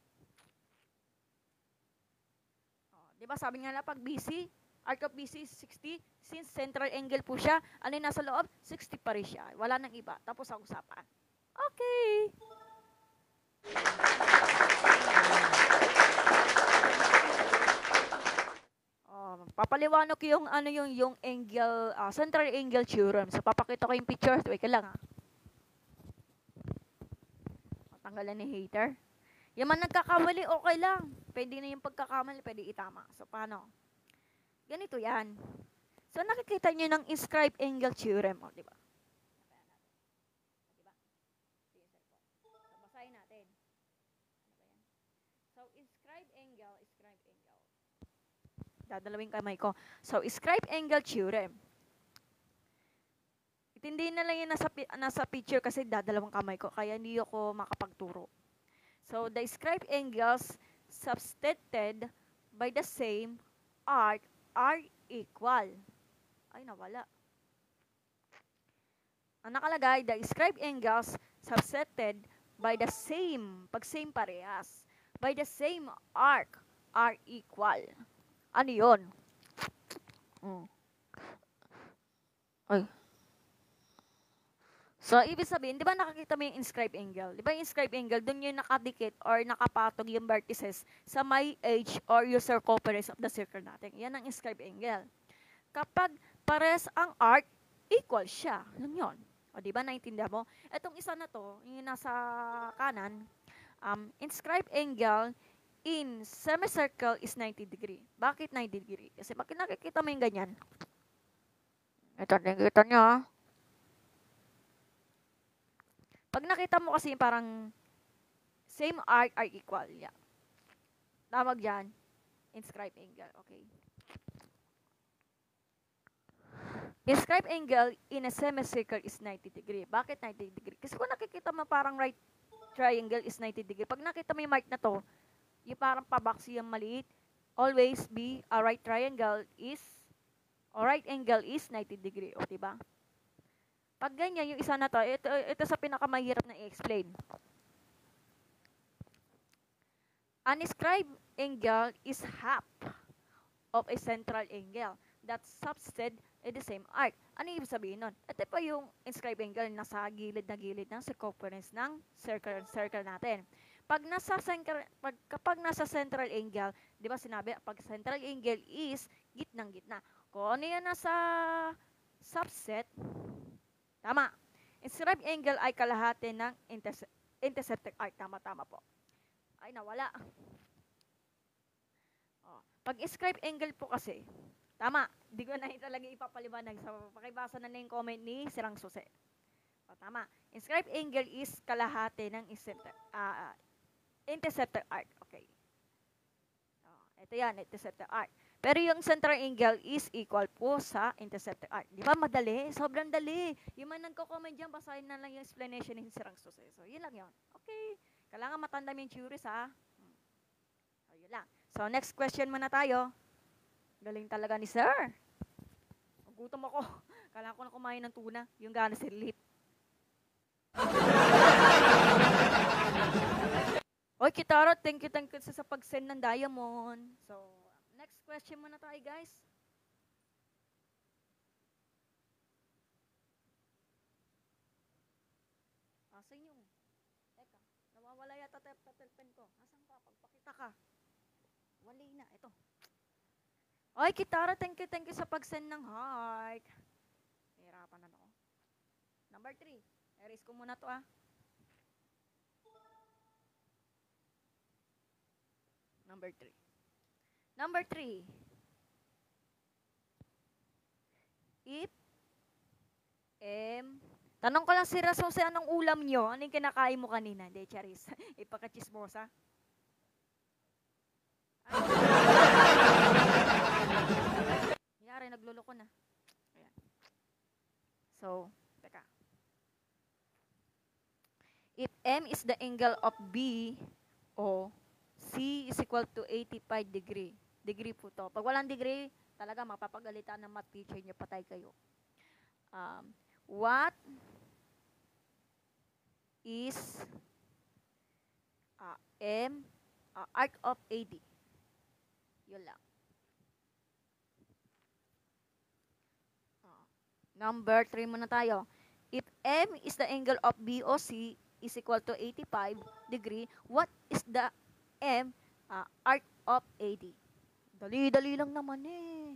Di ba sabi nga na pag BC, arc of BC is 60, since central angle po siya, ano yung nasa loob? 60 pa rin siya. Wala nang iba. Tapos ang usapan. Okay. Papaliwanag ko yung ano yung angle, central angle theorem. So papakita ko yung picture. Wait ka lang Tanggalan ni hater. Yung man nagkakamali, okay lang. Pwede na yung pagkakamali, pwede itama. So paano? Ganito yan. So nakikita niyo ng inscribed angle theorem, di ba? Basahin natin. So inscribed angle. Dadalawin kamay ko. So inscribed angle theorem. Itindihin na lang yung nasa picture kasi dadalawang kamay ko, kaya hindi ako makapagturo. So the inscribed angles subtended by the same arc are equal. Ay, nawala. Ang nakalagay, the inscribed angles subtended by the same, pag same parehas, by the same arc are equal. Ano yun? Ay. So, ibig sabihin, di ba nakakita mo yung inscribed angle? Di ba yung inscribed angle, dun yung nakadikit or nakapatog yung vertices sa may edge or yung circumference of the circle natin. Yan ang inscribed angle. Kapag pares ang arc, equal siya. Alam yun. O, di ba, naintindihan mo? Etong isa na to, yung nasa kanan, inscribed angle in semicircle is 90 degree. Bakit 90 degree? Kasi bakit nakikita mo yung ganyan? Ito, nakikita nyo, Pag nakita mo kasi parang same arc are equal. Yeah. Tawag dyan, inscribed angle. Okay. Inscribed angle in a semicircle is 90 degree. Bakit 90 degree? Kasi kung nakikita mo parang right triangle is 90 degree. Pag nakita mo yung mark na to, yung parang pabox yung maliit, always be a right triangle is, or right angle is 90 degree. O, diba? Pag ganyan, yung isa na to, ito sa pinakamahirap na i-explain. An inscribed angle is half of a central angle that subtended in the same arc. Ano ibig sabihin nun? Ito pa yung inscribed angle nasa gilid na gilid ng circumference ng circle natin. Kapag nasa central angle, di ba sinabi, pag central angle is gitnang-gitna. Kung ano yan nasa subset, tama. Inscribed angle ay kalahati ng intercepted arc. Tama po. Ay, nawala. Pag inscribed angle po kasi, tama. Di ko na talaga ipapaliwanag. So, pakibasa na yung comment ni Sirang Suse. Tama. Inscribed angle is kalahati ng intercepted arc. Okay. Ito yan, intercepted arc. Pero yung central angle is equal po sa intercepted arc. Di ba madali? Sobrang dali. Yung man nagko-comment dyan, basahin na lang yung explanation ni Sirang Suse. So, yun lang yun. Okay. Kailangan matanda yung theories, ha? So, yun lang. So, next question muna tayo. Galing talaga ni Sir. Gutom ako. Kailangan ko na kumain ng tuna. Yung gana si Lip. Oy, Kitara, thank you sa pag-send ng diamond. So, next question muna tayo, guys. Asan yung? Teka, nawawala yata pen ko. Asan ka? Pagpakita ka. Wala na, ito. Oy, Kitara, thank you sa pag-send ng heart. Nahirapan na ako. Number 3. Erase ko muna to, Number 3. Number 3. If tanong ko lang si Raso sa anong ulam nyo? Ano yung kinakain mo kanina? Hindi, charis. Ipaka-chismosa. Yari, nagluloko na. Ayan. So, teka. If M is the angle of B, O C is equal to 85 degree. Degree po to. Pag walang degree, talaga mapapagalitan ng math teacher niyo, patay kayo. What is arc of AD? Yun lang. Number 3 muna tayo. If M is the angle of BOC is equal to 85 degree, what is the arc of AD? Dali-dali lang naman eh.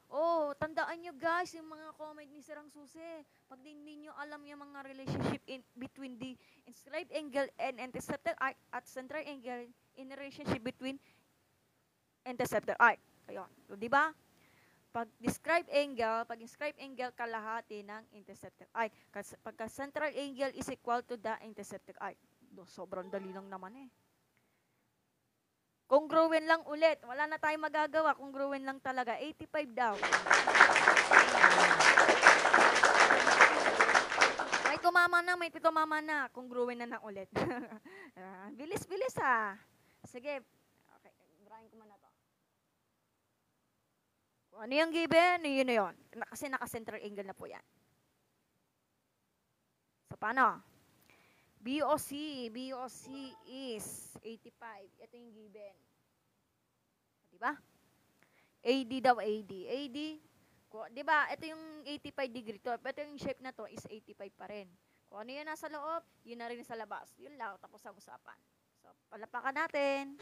Oh, tandaan nyo guys, yung mga comment ni Sirang Susi. Pag hindi nyo alam yung mga relationship between the inscribed angle and intercepted arc at central angle in relationship between intercepted arc. Ayun. So, di ba? Pag inscribed angle kalahati ng intercepted arc. Pagka central angle is equal to the intercepted arc. Sobrang dali lang naman eh. Congruent lang ulit. Wala na tayong magagawa. Congruent lang talaga. 85 daw. May tumama na, may pitumama na. Congruent na na ulit. Bilis-bilis ha. Sige. Okay, drawing ko muna to. Ano yung given? Yun na yun. Kasi naka-central angle na po yan. So, paano? BOC is 85. Ito yung given. Diba? AD daw, AD. Diba? Ito yung 85 degree to. Ito yung shape na to is 85 pa rin. Kung ano yun nasa loob, yun na rin sa labas. Yun lang, tapos ang usapan. So, palapakan natin.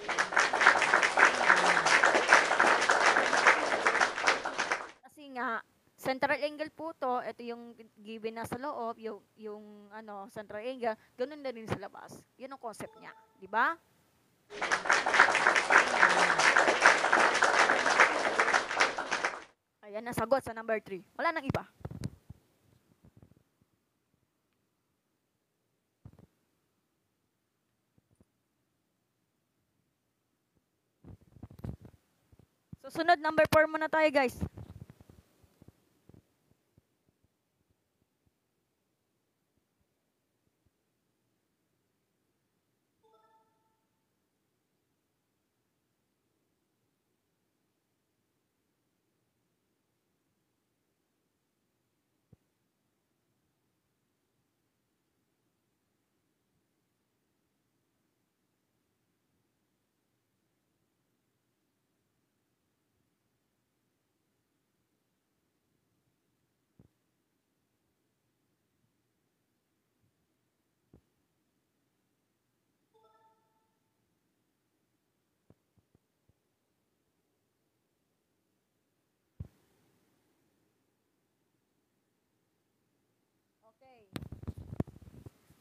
Kasi nga, central angle po to, ito yung given na sa loob, yung central angle, ganun na rin sa labas. Yun ang concept niya, di ba? Ayan na sagot sa number 3. Wala nang iba. Susunod, number 4 muna tayo, guys.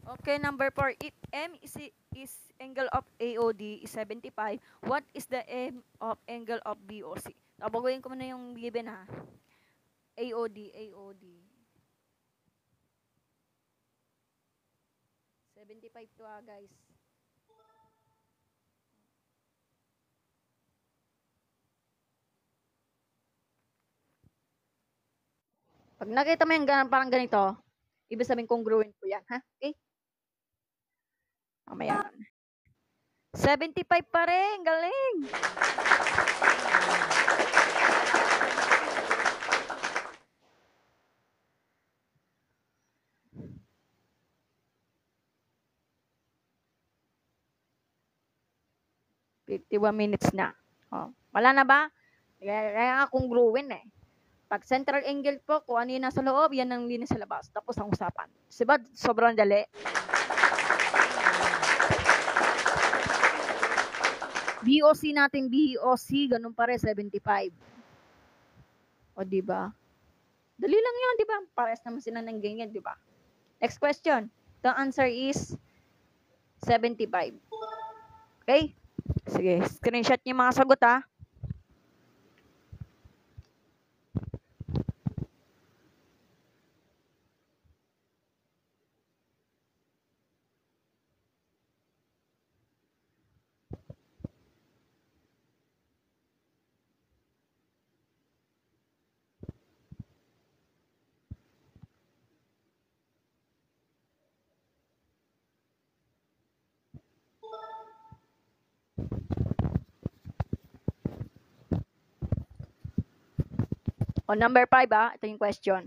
Okay, number 4. If M is angle of AOD is 75, what is the M of angle of BOC? Babaguhin ko muna yung given ha. AOD. 75 to ha, guys. Pag nakita mo yung parang ganito, ibig sabihin congruent po yan, ha? Okay? Mamaya. 75 pa rin. Galing. $51 na. Oh, wala na ba? Kaya nga congruent eh. Pag central angle po, kung ano yung nasa loob, yan ang linis sa labas. Tapos ang usapan. Diba? Sobrang dali. BOC natin, ganun pa rin, 75. O, diba? Dali lang yun, diba? Pares naman sila ng ganyan, diba? Next question. The answer is 75. Okay? Sige, screenshot niyo mga sagot ha. O, number 5 ito yung question.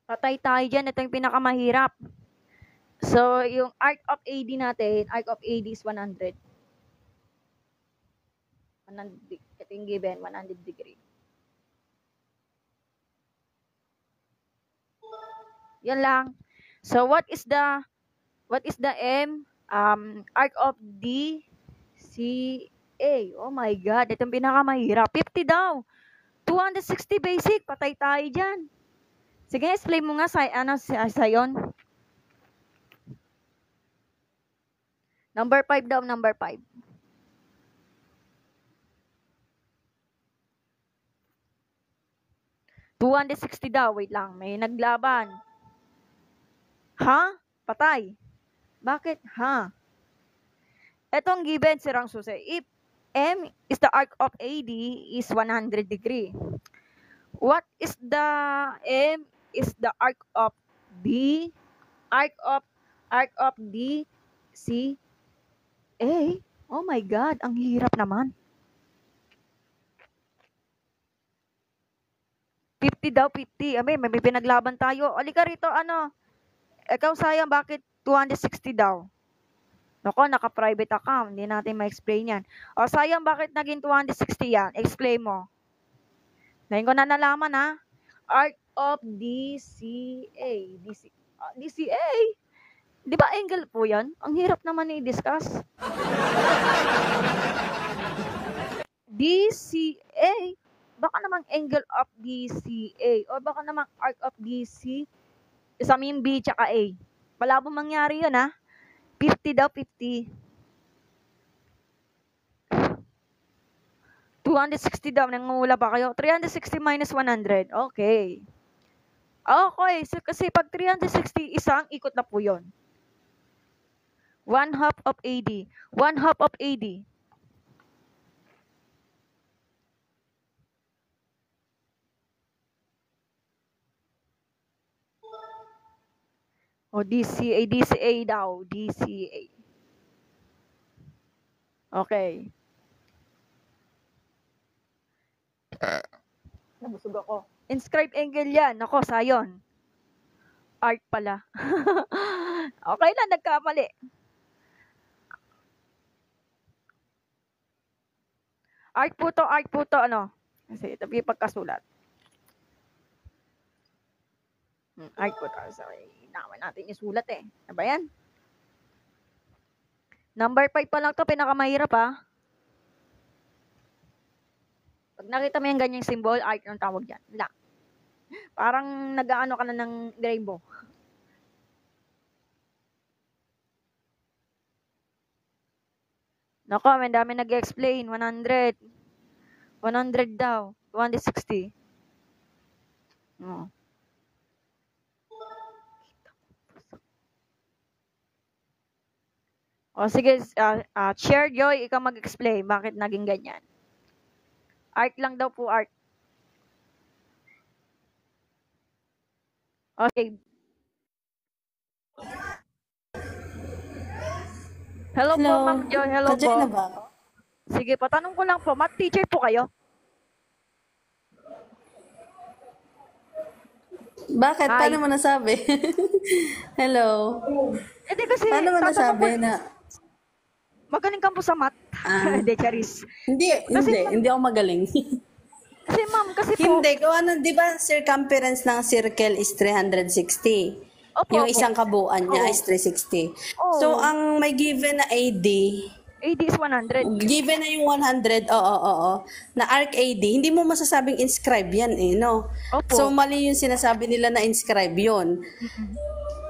Patay tayo dyan. Ito yung pinakamahirap. So, yung arc of AD natin, arc of AD is 100. 100. Ito yung given, 100 degree. Yan lang. So, what is the M? Arc of DCA. Oh my God. Ito yung pinakamahirap. 50 daw. 260 basic. Patay tayo dyan. Sige, explain mo nga sa yon. Number 5 daw, number 5. $260 daw. Wait lang. May naglaban. Ha? Patay. Bakit? Ha? Etong given si Rang Suse. If M is the arc of AD is 100 degree. What is the M is the arc of D? Arc of D C A. Oh my God, ang hirap naman. 50 daw, 50. May pinaglaban tayo. Alika rito, Ikaw, sayang, bakit 260 daw? Nako, naka-private account. Hindi natin ma-explain yan. O, sayang, bakit naging 260 yan? Explain mo. Ngayon ko na nalaman, ha? Arc of DCA. DCA? Di ba angle po yan? Ang hirap naman i-discuss. DCA? Baka namang angle of DCA. O baka namang arc of DC. Isa yung B tsaka A. Malabo mangyari yun, ha? 50 daw, 50. 260 daw. Nangungula pa kayo. 360 minus 100. Okay. Okay. So, kasi pag 360, isang ikot na po yun. 1/2 of AD. 1/2 of AD. O, DCA. DCA daw. DCA. Okay. Nabusog ako. Inscribe angle yan. Ako, sayon. Art pala. Okay lang, nagkamali. Art po to, ano? Kasi ito yung pagkasulat. Art po to. Sorry, naman natin isulat eh. Ano ba yan? Number 5 pa lang to, pinakamahirap ha. Pag nakita mo yung ganyang symbol, art ang tawag dyan. Wala. Parang nag-aano ka na ng rainbow. Nako, may dami nag-explain. 100. 100 daw. 260. Oh. O sige, share Joy, ikaw mag-explain bakit naging ganyan. Art lang daw po, art. Okay. Hello po, Ma'am Joy. Hello po. Na ba ako? Sige, patanong ko lang po. Math teacher po kayo? Bakit? Hi. Paano mo nasabi? Hello. Hindi kasi, Paano mo tatanong nasabi ko, na... magaling ka po sa math. Hindi, charis. Hindi ako magaling. Kasi ma'am, kasi po, Hindi, kung ano, di ba circumference ng circle is 360? Opo, Yung opo. isang kabuuan niya is 360. Oo. So, ang may given na AD, AD is 100. given na yung 100, oo, na arc AD, hindi mo masasabing inscribe yan no? Opo. So, mali yung sinasabi nila na inscribe yun.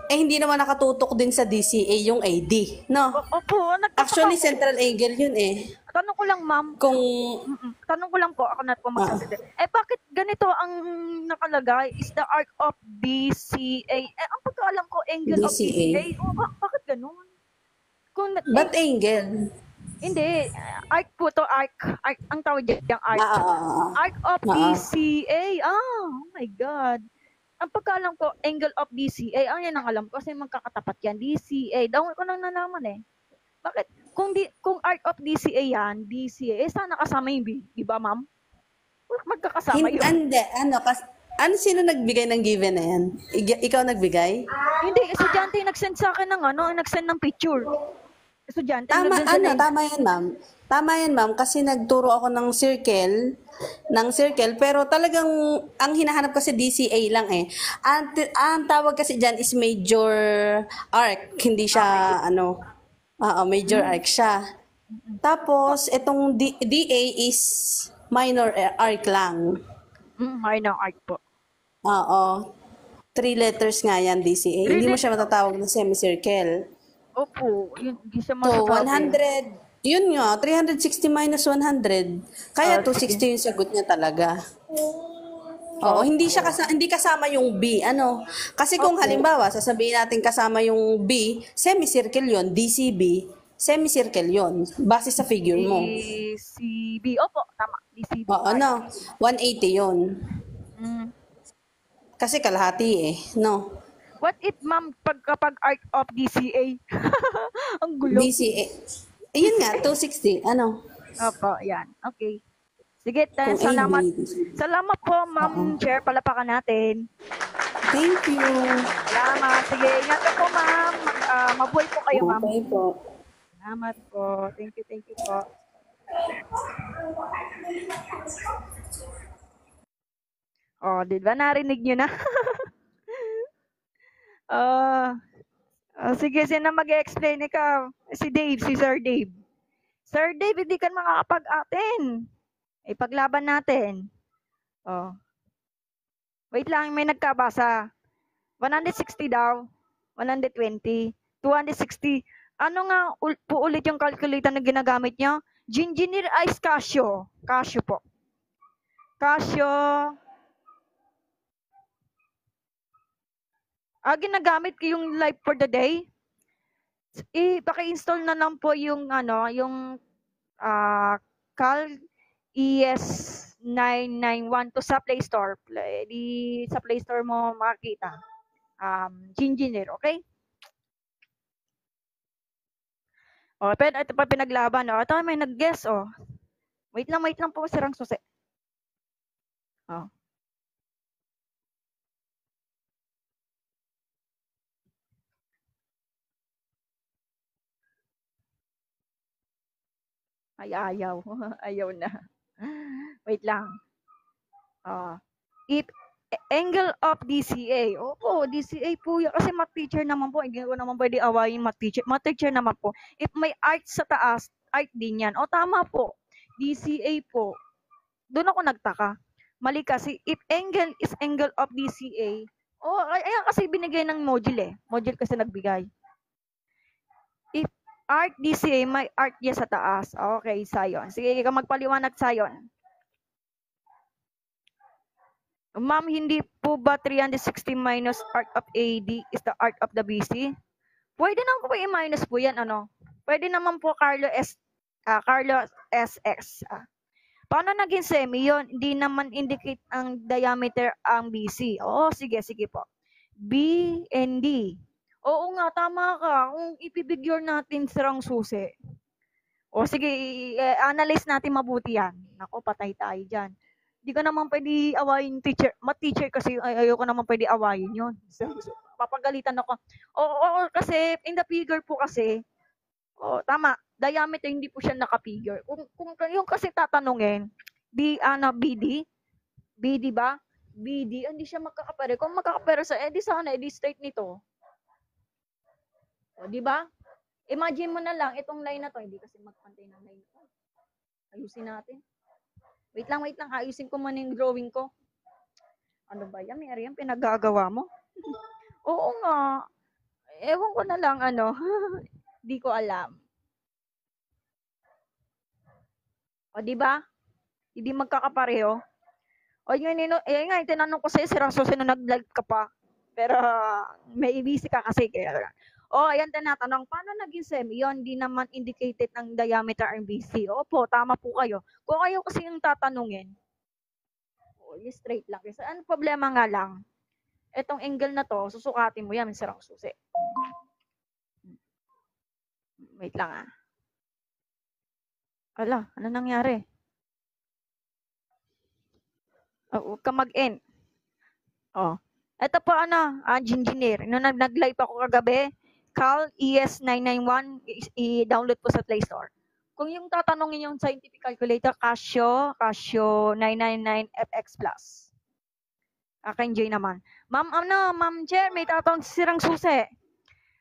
Eh, hindi naman nakatutok din sa DCA yung AD, no? Opo, nagtataka Actually, ako. central angle yun eh. Tanong ko lang, ma'am. Kung, Tanong ko lang po, ako na po ah, magsasabi. Bakit ganito ang nakalagay is the arc of DCA? Ang pagkaalam ko, angle of DCA. DCA. Bakit ganun? Kung, Ba't angle? hindi, arc po to, arc. Arc, ang tawag dyan, arc. Ah, ah, ah, Arc of ah, ah. DCA. Oh my God. Ang pagkaalam ko, angle of DCA, ang yan ang alam ko kasi magkakatapat yan. DCA. Daw ko nang nalaman eh. Bakit? Kung arc of DCA yan, DCA, sana kasama yung B, di ba, ma'am? Magkakasama yun. Hindi, sino nagbigay ng given na yan? Ikaw nagbigay? Hindi, estudyante yung nag-send sa akin nag-send ng picture. Estudyante, Tama, nandun sila eh. tama yan, ma'am. Tama yan, ma'am, kasi nagturo ako ng circle, pero talagang ang hinahanap kasi DCA lang eh. Ang tawag kasi diyan is major arc, hindi siya major arc siya. Tapos itong DA is minor arc lang. Minor arc po. Oo. 3 letters nga yan, DCA. Hindi mo siya matatawag na semicircle. Opo, yun, di siya So, masasabi. 100, yun nga, 360 minus 100. Kaya 260 yung sagot niya talaga. Oo, hindi kasama yung B, Kasi kung halimbawa, sasabihin natin kasama yung B, semicircle yon, DCB, semicircle yon, base sa figure mo. DCB. Opo, tama. DCB. Oo, 180 yon. Mm. Kasi kalahati eh, no? What if, ma'am, kapag arc of DCA? Ang gulo. DCA. Ayun nga, 260, Opo, yan. Okay. Sige, Kung salamat. AB. Salamat po, ma'am. Chair, palapakan natin. Thank you. Salamat. Sige, ingat ka po, ma'am. Mabuhay po kayo, ma'am. Okay po. Salamat po. Thank you po. Oh, di ba narinig nyo na? Sige, sino mag-explain? Ikaw. Si Dave, si Sir Dave. Sir Dave, hindi ka makakapag-atin. Ipaglaban natin. Oh. Wait lang, may nagkabasa. 160 daw. 120. 260. Ano nga po ulit yung calculator na ginagamit niya? Gingineer Ice Casio. Casio po. Casio. Ginagamit ko yung Life for the Day. Paki-install na lang po yung Cal ES 991 to sa Play Store. Sa Play Store mo makikita. Gingineer, okay? Oh, pero ito pa pinaglaban. Oh, ito may nag-guess. Oh. Wait lang po, sirang susi. Oh. Ay, ayaw. Ayaw na. Wait lang. If angle of DCA. Opo, DCA po yan. Kasi math teacher naman po. Hindi ko naman pwede awayin math teacher. Math teacher naman po. If may art sa taas, art din yan. O, tama po. DCA po. Doon ako nagtaka. Mali kasi. If angle is angle of DCA. Ayan kasi binigay ng module eh. Module kasi nagbigay. If art DCA, may art yan sa taas. Okay, Sayon. Sige, ikaw magpaliwanag, Sayon. Ma'am, hindi po ba 360 minus arc of AD is the arc of the BC? Pwede naman po i-minus po yan, Pwede naman po Carlo SX. Paano naging semi yun? Hindi naman indicate ang diameter ang BC. Oo, sige po. B and D. Oo nga, tama ka. Kung ipibigure natin sirang susi. O sige, analyze natin mabuti yan. Nako, patay tayo dyan. Hindi ka naman pwede awayin teacher. Teacher kasi ayoko naman pwede awayin yun. So, papagalitan ako. Oo, kasi in the figure po kasi, tama, diameter hindi po siya naka-figure. Kung yung kasi tatanungin, BD ba? BD, hindi siya magkakapere. Kung magkakapere sa, di sana, di straight nito. O, di ba? Imagine mo na lang, itong line na to, hindi kasi magpantay ng line na to. Ayusin natin. Wait lang. Ayusin ko muna yung drawing ko. Ano ba yan? Mary, yan pinagagawa mo? Oo nga. Ewan ko na lang ano, di ko alam. O, di ba? Hindi magkakapareho. O, yun, nga, tinanong ko sa'yo, si Raso, sino nag-live ka pa? Pero, may busy ka kasi. Kaya, ayan tinatanong, paano naging semi? Yun, di naman indicated ng diameter ang BC. Opo, tama po kayo. Kung kayo kasi yung tatanungin, yung straight lang. Kasi ano problema nga lang, etong angle na to, susukatin mo yan, sirang susi. Wait lang ah. Ala, ano nangyari? Huwag ka mag-end. Ito po engineer. Nung nag-live ako kagabi, Cal ES991, i-download po sa Play Store. Kung yung tatanungin yung scientific calculator, Casio 999FX Plus. Ka-enjoy naman. Ma'am Chair, may tatanong sirang susi.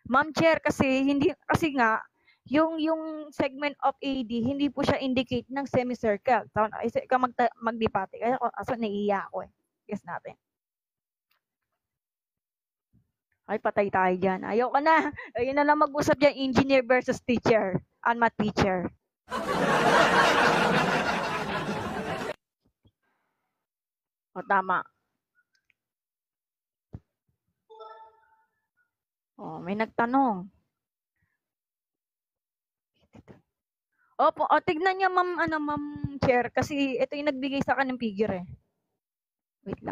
Ma'am Chair, kasi nga, yung segment of AD, hindi po siya indicate ng semicircle. Ikaw magdipati. Kaya naiiya ako eh. Guess natin. Ay, patay tayo dyan. Ayaw ka na. Ayun na lang mag-usap dyan, engineer versus teacher. And math teacher. Tama. May nagtanong. Opo, tignan niya ma'am chair, kasi ito yung nagbigay sa akin ng figure eh. Wait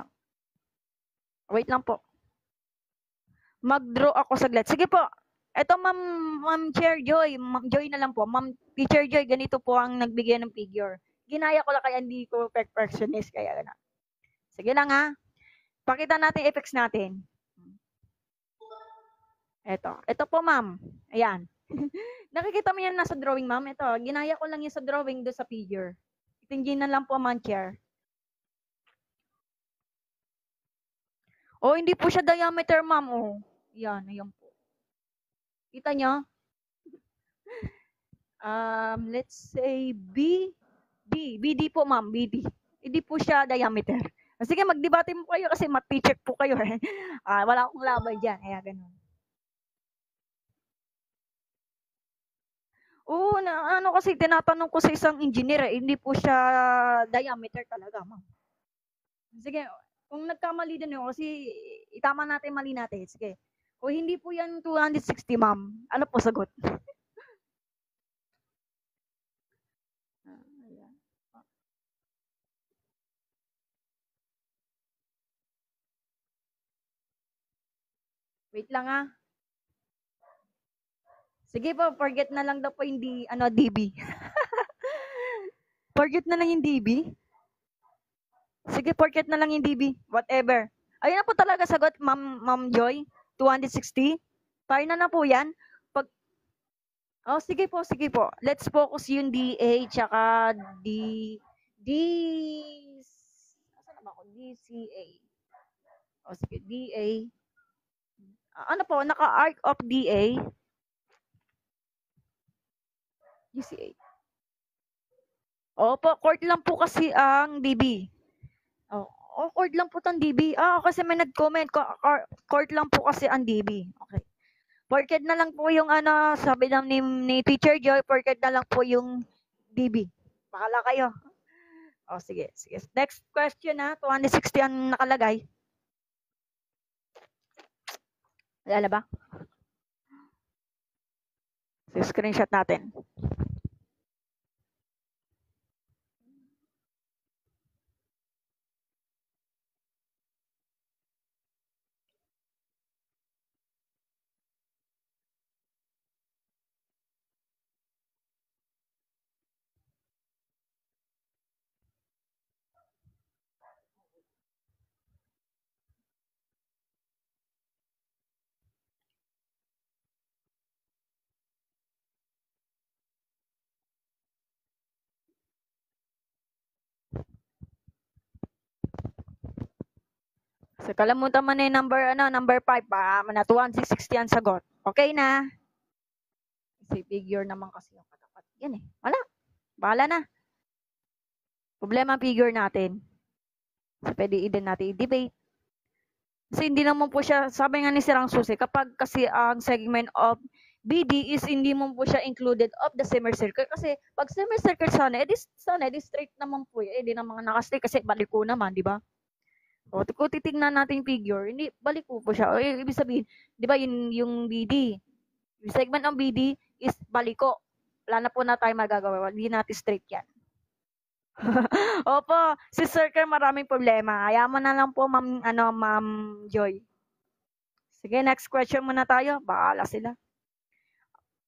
lang po. Mag-draw ako saglit. Sige po. Ito ma'am chair Joy, ma'am Joy na lang po. Ma'am teacher Joy, ganito po ang nagbigay ng figure. Ginaya ko lang kaya hindi ko perfectionist kaya gano'n. Sige lang ha. Pakita natin effects natin. Ito po ma'am. Ayan. Nakikita mo yan nasa drawing ma'am. Ito, ginaya ko lang yan sa drawing do sa figure. Tingin na lang po ma'am chair. Hindi po siya diameter ma'am. Yan, ayan po. Kita nyo? Let's say BD po ma'am, BD. Hindi po siya diameter. Sige, magdebate mo kayo kasi mat-check po kayo eh. Wala akong laban dyan, kaya ganun. Kasi tinatanong ko sa isang engineer, hindi po siya diameter talaga, ma'am. Sige, kung nagkamali din yun, kasi itama natin, mali natin. Sige. Kung hindi po yan 260, ma'am, ano po sagot? Wait lang ah. Sige po, forget na lang daw po yung DB. Forget na lang yung DB. Sige, forget na lang yung DB. Whatever. Ayun na po talaga sagot, Ma'am Joy. 260. Tayo na po yan. Sige po. Let's focus yung DA tsaka asan na ba ako? DCA. Sige, DA. Naka-arc of DA. DCA. Opo, chord lang po kasi ang DB. Chord lang po tang DB. Kasi may nag-comment ko, chord lang po kasi ang DB. Okay. Porket na lang po yung sabi ng ni Teacher Joy, porket na lang po yung DB. Bahala kayo. Sige. Next question 260 ang nakalagay. Wala na ba? Screenshot natin. So, kalamutan mo na yung number 5 pa. 260 ang sagot. Okay na. Kasi figure naman kasi yung katapat. Yan eh. Wala. Bahala na. Problema figure natin. So, pwede din natin i-debate. Kasi hindi naman po siya, sabi nga ni Sirang Susi, kapag kasi ang segment of BD is hindi mo po siya included of the semicircle. Kasi pag semicircle sana, edi straight naman po yun. Edi naman naka-straight kasi baliko naman, di ba? O, kung titignan natin yung figure, hindi, baliko po siya. O, ibig sabihin, di ba yung BD, yung segment ng BD is baliko. Wala na po na tayo magagawa. Hindi natin straight yan. Opo, si Circle maraming problema. Hayaan mo na lang po, Ma'am Joy. Sige, next question muna tayo. Bahala sila.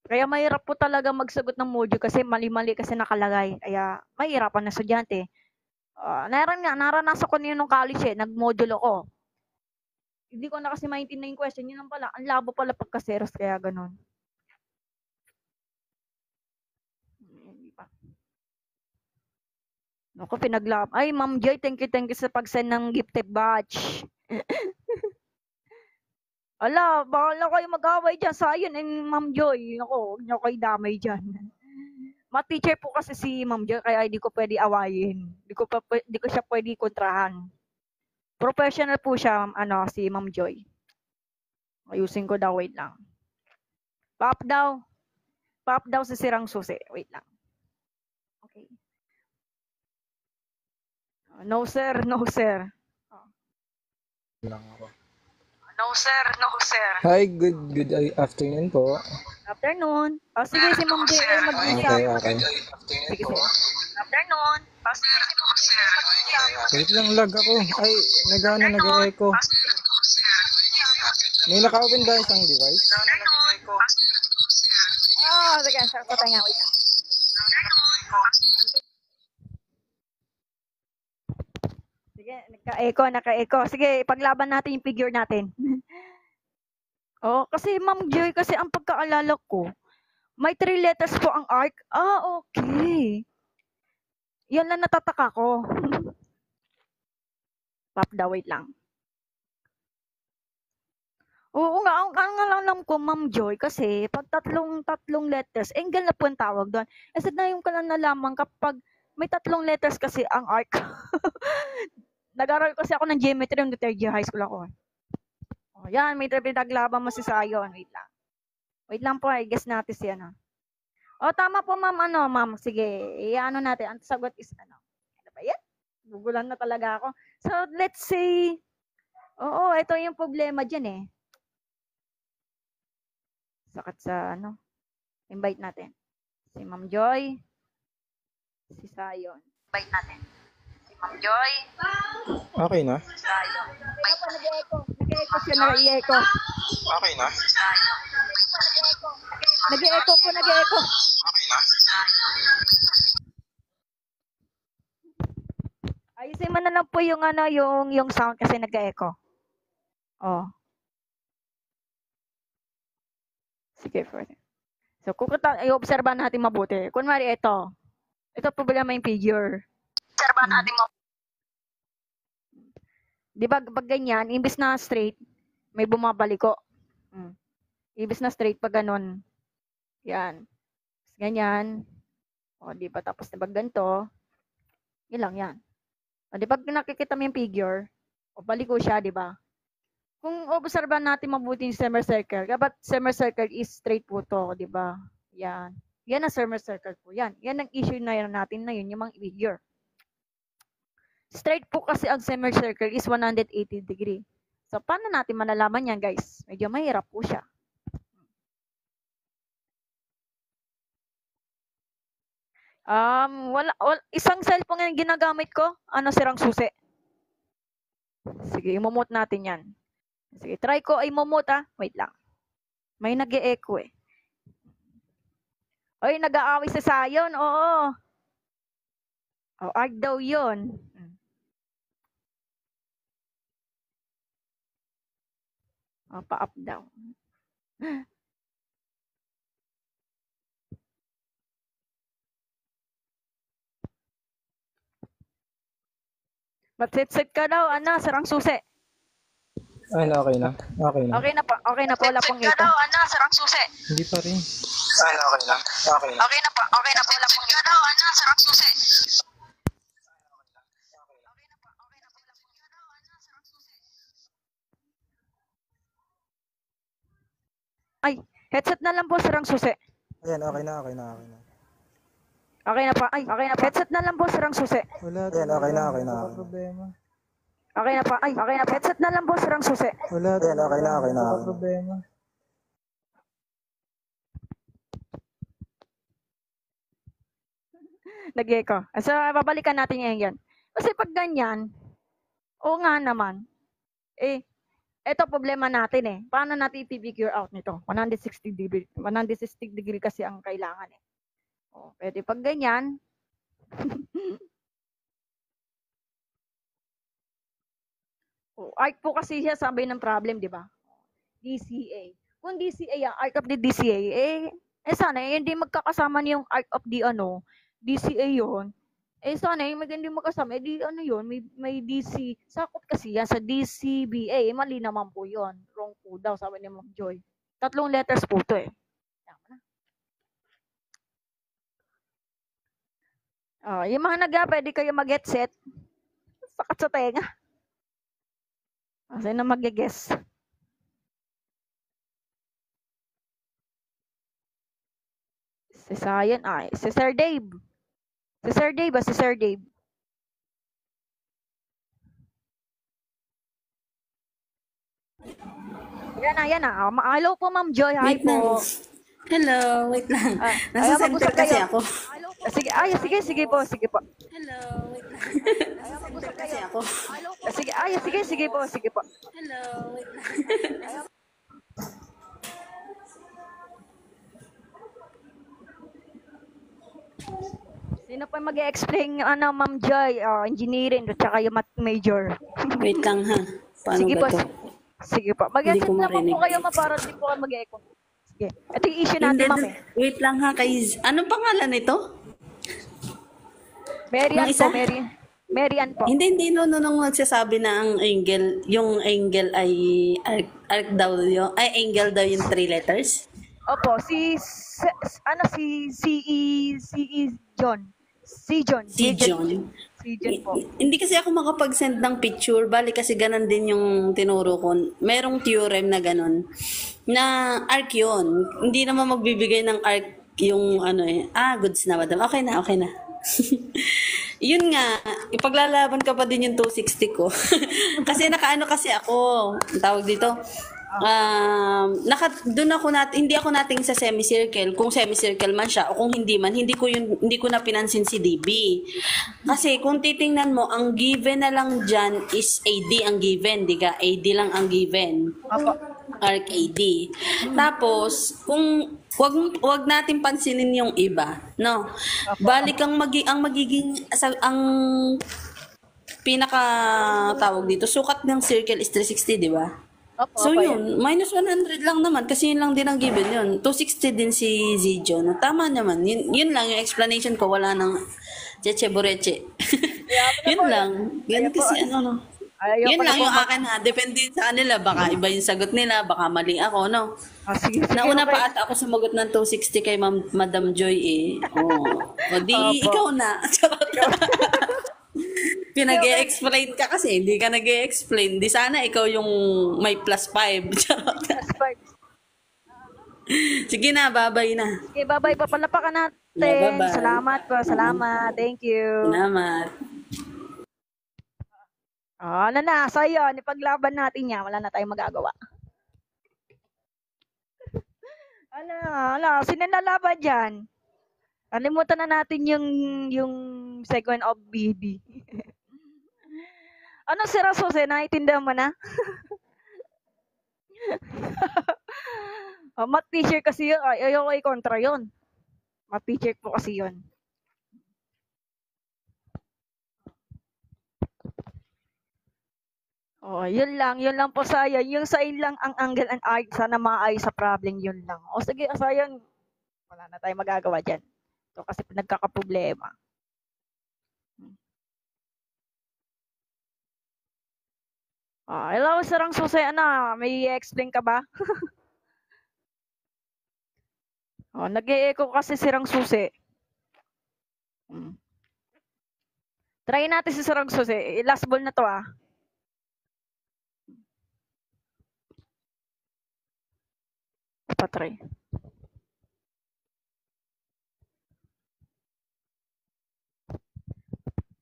Kaya mahirap po talaga magsagot ng module kasi mali-mali kasi nakalagay. Kaya mahirapan na estudyante. Naranasan ko nung college nag-module ako. Hindi ko na kasi maintindihan yung question. Yun lang pala, ang labo pala pagka-seros kaya ganun. Hindi pa. Ako, pinaglab. Ay, Ma'am Joy, thank you sa pag-send ng gifted batch. Ala, bahala kayo mag-away dyan sa akin, Ma'am Joy. Ako, huwag niyo kayo damay dyan. Ma-teacher po kasi si Ma'am Joy, kaya hindi ko pwede awayin. Hindi ko siya pwede kontrahan. Professional po siya, si Ma'am Joy. Ayusin ko daw, wait lang. Pop daw si Sirang Susi. Wait lang. Okay. No, sir. No, sir. Lang ako. No, sir. No, sir. Hi, good afternoon po. Afternoon. Sige, si Ma'am Joy ay mag-isa. Okay. Sige. Afternoon. Sige, si Ma'am Joy ay mag-isa. Wait lang, lag ako. Ay, nag-echo. May naka-open ba isang device? Sige. Patay nga. Wait lang. Sige, naka-echo. Sige, paglaban natin yung figure natin. Kasi Ma'am Joy, kasi ang pagkaalala ko, may 3 letters po ang arc. Okay. Yan lang natataka ko. Wait lang. Oo nga, ang alam ko, Ma'am Joy, kasi pag tatlong letters, angle na po ang tawag doon. Kasi na yung ka lang nalaman kapag may 3 letters kasi ang arc. Nag-aral kasi ako ng geometry yung third year high school ako. Yan, may pinaglaban mo si Sayon. Wait lang po, I guess natin siya, tama po, ma'am, ma'am. Sige, natin. Ang sagot is, ano ba yan? Gugulan na talaga ako. So, let's say, ito yung problema dyan, Sakat sa, invite natin. Si Ma'am Joy, si Sayon. Invite natin. Si Ma'am Joy. Okay na? Si Sayon. Nag-echo. Nag-echo siya, nag-echo. Okay na? Nag-echo po. Okay na? Ayusin mo na lang po yung yung sound kasi nag-echo. Sige, further. So, kung i-obserbahan natin mabuti. Kunwari, ito problema yung figure. Obserbahan natin mabuti. Di ba, pag ganyan, imbis na straight, may bumabaliko. Imbis na straight, pag ganun. Yan. Ganyan. Di ba, tapos diba ganito, yun lang yan. Di ba, nakikita mo yung figure, baliko siya, di ba? Kung obserbahan natin mabuti yung semicircle, dapat semicircle is straight po to, di ba? Yan. Yan ang semicircle po. Yan ang issue na yan natin na yun, yung mga figure. Straight po kasi ang semicircle is 180 degree. So, paano natin malalaman yan, guys? Medyo mahirap po siya. Isang cellphone yung ginagamit ko. Sirang Susi. Sige, imumute natin yan. Sige, try ko ay mumute, Wait lang. May nag-e-echo Oy, nag-aaway sa Sayon. Oo. Arc daw yun. Pa-up daw. Mag-set ka daw, Sirang Susi. Ay, okay na. Okay na po. Wala pong ito. Daw, Sirang Susi. Hindi pa rin. Ay, okay na. Okay na po. Wala pong ito. Daw, Sirang Susi. Ay, headset na lang po, Sirang Susi. Ayan, okay na, okay na, okay na. Okay na pa. Ay, okay na pa. Headset na lang po, Sirang Susi. Wala, ayan, okay na, okay na. Problema. Okay na pa. Ay, okay na pa. Headset na lang po, Sirang Susi. Wala, ayan, okay na, okay na. Problema. Nag-echo. So, babalikan natin yan. Kasi pag ganyan, oo nga naman, ito problema natin eh. Paano natin i-figure out nito? 160 degree kasi ang kailangan eh. O, pwede pag ganyan. Arc po kasi siya sabi ng problem, di ba? DCA. Kung DCA ang arc of the DCA, sana hindi magkakasama niyong arc of the DCA yon. Sana hindi magkasama, yun, may DC. Sakot kasi yan sa DCBA. Mali naman po yun. Wrong po daw, sabi ni Ma'am Joy. 3 letters po to eh. Yung mga pwede kayo mag-headset. Sakat sa tenga. Kasi na mag-guess. Si Sayan, si Sir Dave. Si Sir Dave. Yan na. Hello po, Ma'am Joy. Hi Wait lang. po. Hello, wait lang. Nasa center kasi ako. Sige po. Hello, wait lang. Nasa center kasi ako. Sige po. Hello, wait lang. Sino pa mag-explain Ma'am Joy, engineering at saka yung math major? Wait lang ha. Paano ba to? Sige po. Mag-explain naman po kayo para di po kayo mag-echo. Sige. Ito yung issue natin, ma'am eh. Wait lang ha, anong pangalan nito? Marian isa? po, Marian po. Hindi, no, nung nagsasabi na ang angle, yung angle ay arc daw yung, angle daw yung 3 letters? Opo, si John. Si John po. Hindi kasi ako makapag-send ng picture, bali kasi ganun din yung tinuro ko. Merong theorem na ganun, na arc yun. Hindi naman magbibigay ng arc yung goods na madam. Okay na. Yun nga, ipaglalaban ka pa din yung 260 ko. Kasi nakaano kasi ako, ang tawag dito, doon ako hindi ako nating sa semicircle, kung semicircle man siya o kung hindi man, hindi ko na pinansin si DB. Kasi kung titingnan mo, ang given na lang diyan is AD ang given, di ka? AD lang ang given. Arc AD. Tapos kung wag natin pansinin yung iba, no? Balik ang magiging ang pinaka tawag dito, sukat ng circle is 360, di ba? So yun, minus 100 lang naman kasi yun lang din ang given yun. 260 din si Zijo. Tama naman. Yun lang yung explanation ko. Wala nang cheche boreche. Yun lang. Yan kasi no. Yun lang yung akin ha. Depende sa kanila. Baka iba yung sagot nila. Baka mali ako, no? Sige, Nauna pa ata ako sumagot ng 260 kay Madam Joy eh. O di ikaw na. Pinag-e-explain ka kasi, hindi ka nag-e-explain. Di sana ikaw yung may +5. Sige na, babay na. Okay, babay. Papalapakan natin. Bye-bye. Salamat po. Salamat. Thank you. Salamat. Ano na, sa'yo. Ipaglaban natin yan. Wala na tayong magagawa. Sino nalaban dyan? Kalimutan na natin yung segment of BD. Ano si Rasose? Naiintindihan mo na? Math teacher kasi yun. Ayaw ko kontra yun. Math teacher po kasi yun. Yun lang po Sayan. Yung sa lang ang angle and arc, sana maayos sa problem, yun lang. Sige, Sayan. Wala na tayong magagawa dyan. Ito kasi nagkakaproblema. Hello, Sarang Susi. May explain ka ba? Nag-e-echo kasi Sarang Susi. Try natin si Sarang Susi. Last ball na to patry.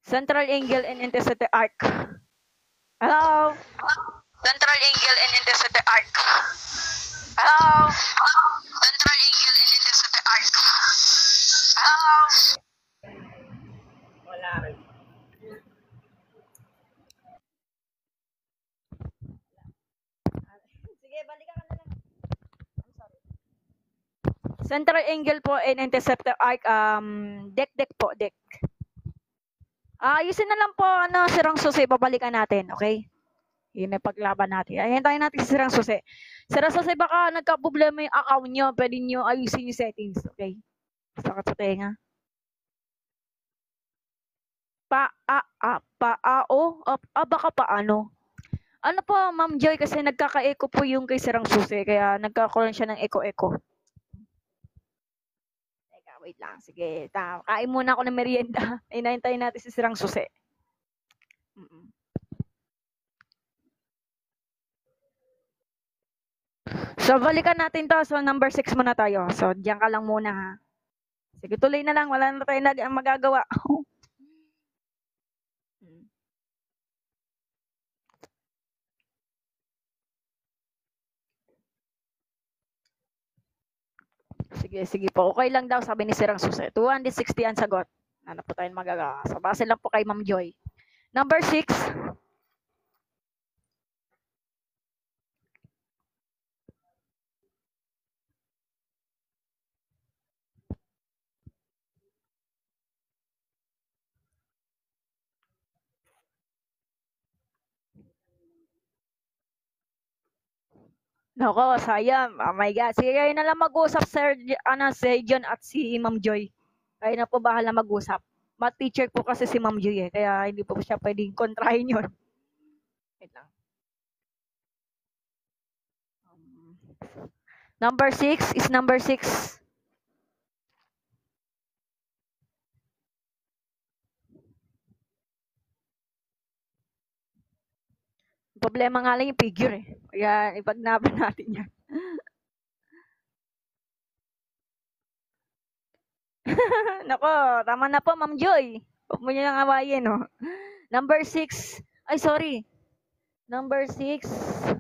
Central angle and intercepted arc. Hello? Central angle and intercepted arc. Hello? Central angle and intercepted arc. Hello? Wala rin. Sige, balikan ka na lang. I'm sorry. Central angle po and intercepted arc, deck po, deck. Ayusin na lang po, sirang susi, babalikan natin, okay? Yun yung paglaban natin. Ayan tayo natin si Sirang Susi. Sirang Susi, baka nagka-problema yung account nyo, pwede nyo ayusin yung settings, okay? Sakit sa tenga. Baka paano? Ano po, Ma'am Joy, kasi nagkaka-echo po yung kay Sirang Susi, kaya nagkakaroon siya ng echo-echo. Teka, wait lang. Sige, kain muna ako ng merienda. Inahintayin natin si Sirang Susi. So, balikan natin to. So, number 6 muna tayo. So, diyan ka lang muna, ha. Sige, tuloy na lang. Wala na tayo magagawa. Sige po. Okay lang daw, sabi ni Sirang Susi. 260 ang sagot. Ano po tayong magagawa? So, base lang po kay Ma'am Joy. Number 6. Nako, sayang. Oh my God. Sige, kayo na lang mag-usap, Sir, si John at si Ma'am Joy. Kayo na po bahala mag-usap. Math teacher po kasi si Ma'am Joy, kaya hindi po siya pwedeng kontrahin yun. Wait lang. Number 6 is number 6. Problema nga lang yung figure eh. Kaya ipagnaban natin yan. Nako, tama na po, Ma'am Joy. Huwag mo niyo nang awayin, no? Number 6. Ay, sorry. Number 6.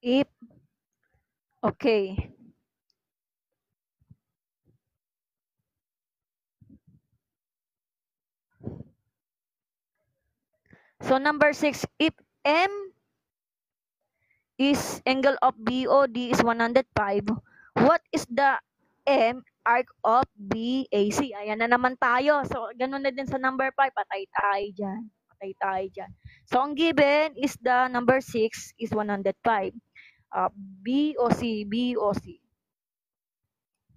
If, okay. So, number 6, if M is angle of BOD is 105, what is the M arc of BAC? Ayan na naman tayo. So, ganun na din sa number 5. Patay tayo dyan. Patay tayo dyan. So, ang given is the number 6 is 105. BOC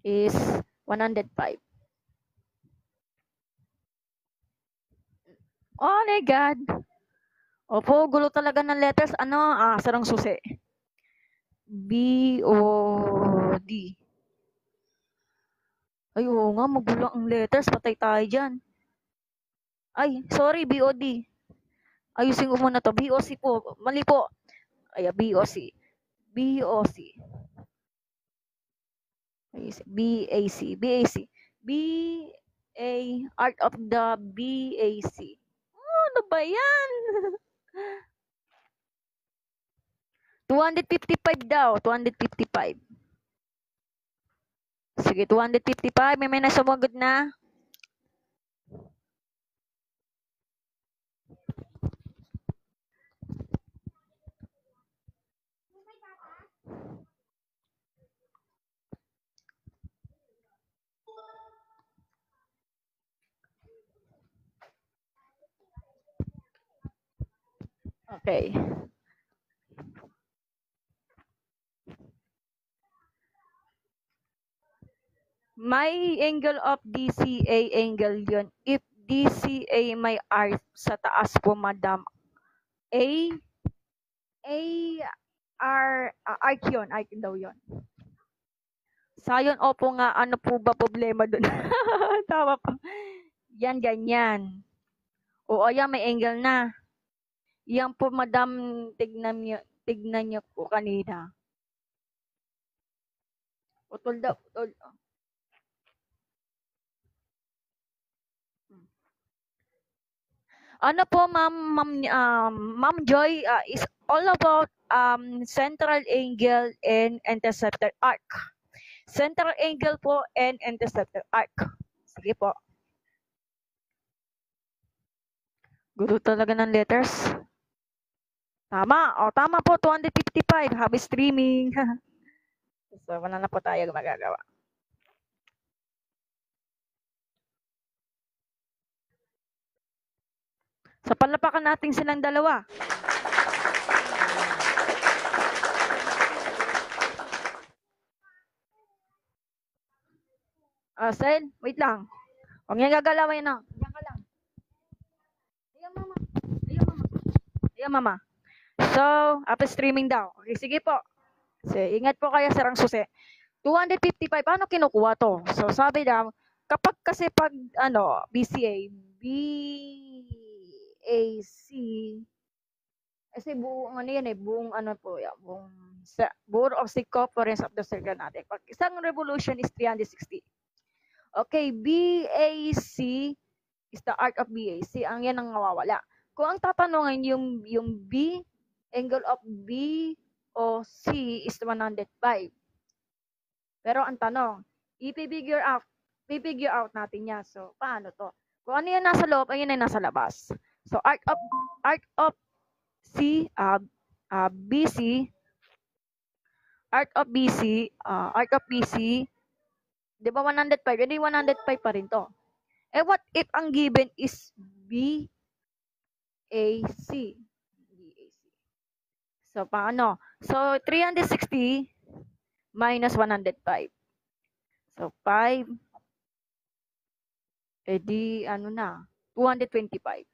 is 105. Oh my God. Opo, gulo talaga ng letters. Sarang susi. BOD. Ay, oo nga, magulo ang letters. Patay tayo dyan. Ay, sorry, BOD. Ayusin ko muna to. BOC po. Mali po. Ay, BOC. BOC. BAC. BAC. BA. Art of the BAC. Ano ba yan? 255 daw. 255. Sige, 255. May nasumagod na. Okay. May angle of DCA angle yun. If DCA may arc sa taas po, madam, A arc yun, arc daw yun. Sayon, opo nga, ano po ba problema dun? Tama po. Yan, ganyan. Oo, yan, may angle na. Yan po, madam, tignan niyo po kanina. Utol daw, utol. Ano po, Ma'am Joy, is all about central angle and intercepted arc. Central angle po and intercepted arc. Sige po. Guru talaga ng letters. Tama. O, tama po. 255. Happy streaming. So, wala na po tayo magagawa. So, palapakan natin silang dalawa. Sen, wait lang. Huwag niya gagalawin na. Diyan ka lang. Ayan, mama. Ayan, mama. Ayan, mama. So, after streaming daw. Okay, sige po. So, ingat po kayo, Sarang Susi. 255, paano kinukuha to? So, sabi daw, kapag kasi pag, BCA, kasi buong buong Board of Circumference of the Circle natin. Pag isang revolution is 360. Okay, BAC is the arc of BAC. Ang yan ang nawawala. Kung ang tatanungin yung B, angle of B o C is 105. Pero ang tanong, i-figure out natin yan. So, paano to? Kung ano yan nasa loob, ayun ay nasa labas. So, arc of C, BC, arc of BC, di ba 105? Hindi 105 pa rin to. Eh, what if ang given is BAC? So, paano? So, 360 minus 105. So, 5. Eh, di, 225.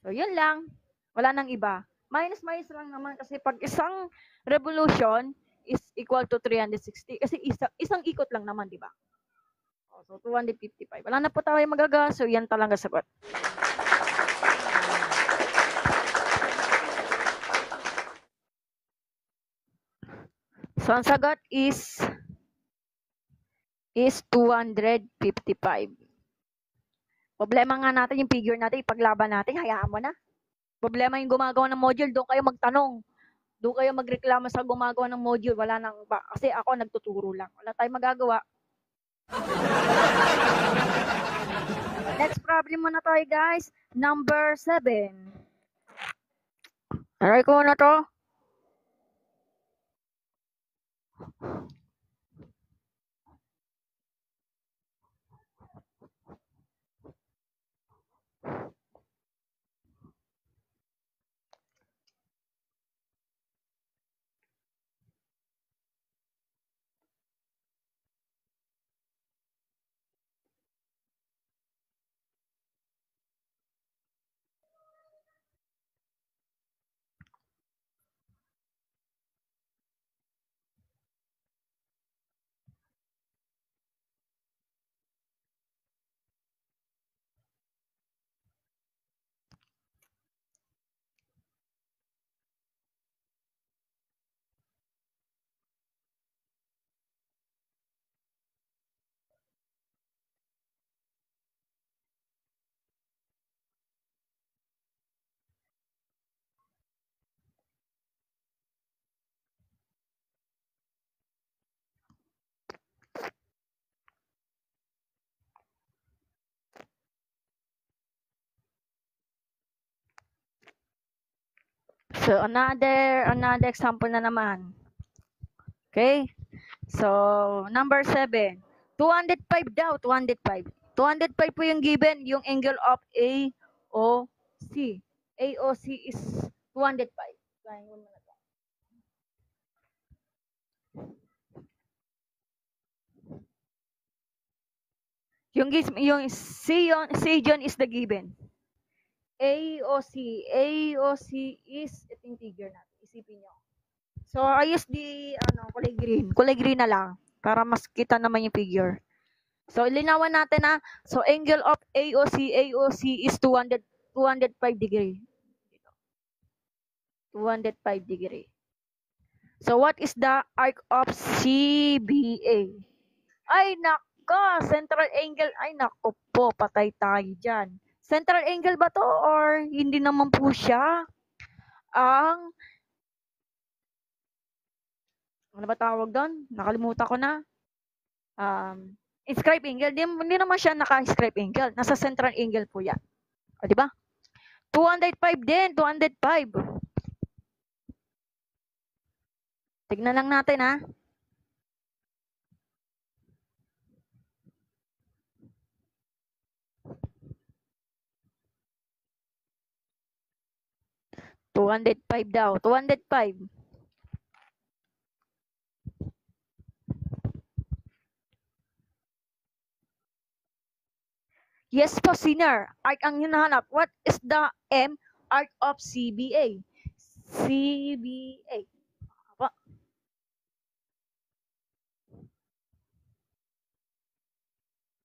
So, yun lang. Wala nang iba. Minus lang naman kasi pag isang revolution is equal to 360. Kasi isang ikot lang naman, di ba? So, 255. Wala na po tayo magagawa. So, yan talaga sagot. So, ang sagot is 255. Problema nga natin yung figure natin, ipaglaban natin, hayaan mo na. Problema yung gumagawa ng module, doon kayo magtanong. Doon kayo magreklamo sa gumagawa ng module. Wala nang ba. Kasi ako nagtuturo lang. Wala tayong magagawa. Next problem muna tayo, guys. Number 7. Aray ko na to. So, another example na naman. Okay? So, number 7. 205 daw, 205. 205 po yung given, yung angle of A, O, C. AOC is 205. Kaya mo na to. Yung C John is the given. AOC is, ito yung figure natin. Isipin nyo. So, I use the, kulay green. Kulay green na lang. Para mas kita naman yung figure. So, ilinawan natin na. So, angle of AOC is 205 degree. 205 degree. So, what is the arc of CBA? Ay, nako! Central angle. Ay, nako po. Patay tayo dyan. Central angle ba to or hindi naman po siya? Ang ano ba tawag doon? Nakalimutan ko na. Inscribe angle. Hindi naman siya naka-inscribe angle. Nasa central angle po yan. O, di ba? 205 din. 205. Tignan lang natin, ha? $205 daw. 205. Yes po, sinner. Arc ang hinahanap. What is the M arc of CBA? CBA. Apa?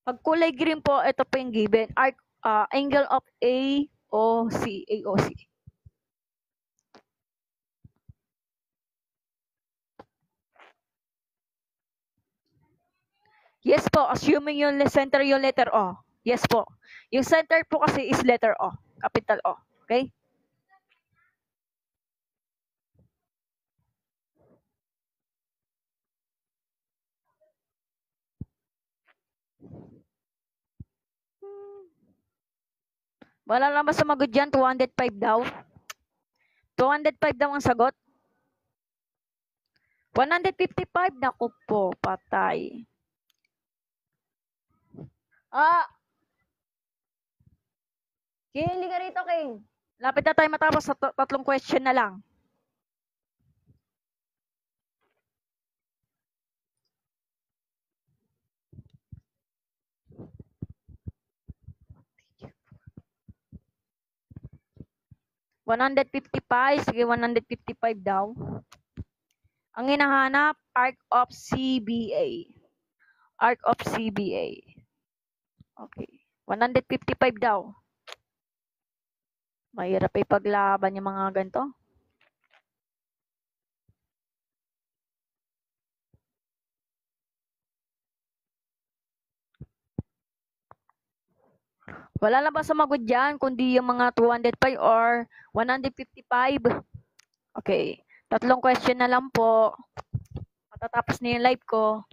Pag kulay green po, ito po yung given. Arc, angle of AOC. AOC. Yes po, assuming yung center yung letter O. Yes po. Yung center po kasi is letter O. Capital O. Okay? Wala lang ba sumagot dyan? 205 daw. 205 daw ang sagot. 155. Naku po, patay. King, hindi ka rito, King. Lapit na tayo matapos sa tatlong question na lang. $155. Sige, 155 daw. Ang hinahanap, arc of CBA. Arc of CBA. Okay. 155 daw. Mahirap ipaglaban yung mga ganito. Wala na ba sumagot dyan, kundi yung mga 205 or 155? Okay. Tatlong question na lang po. Matatapos na yung live ko.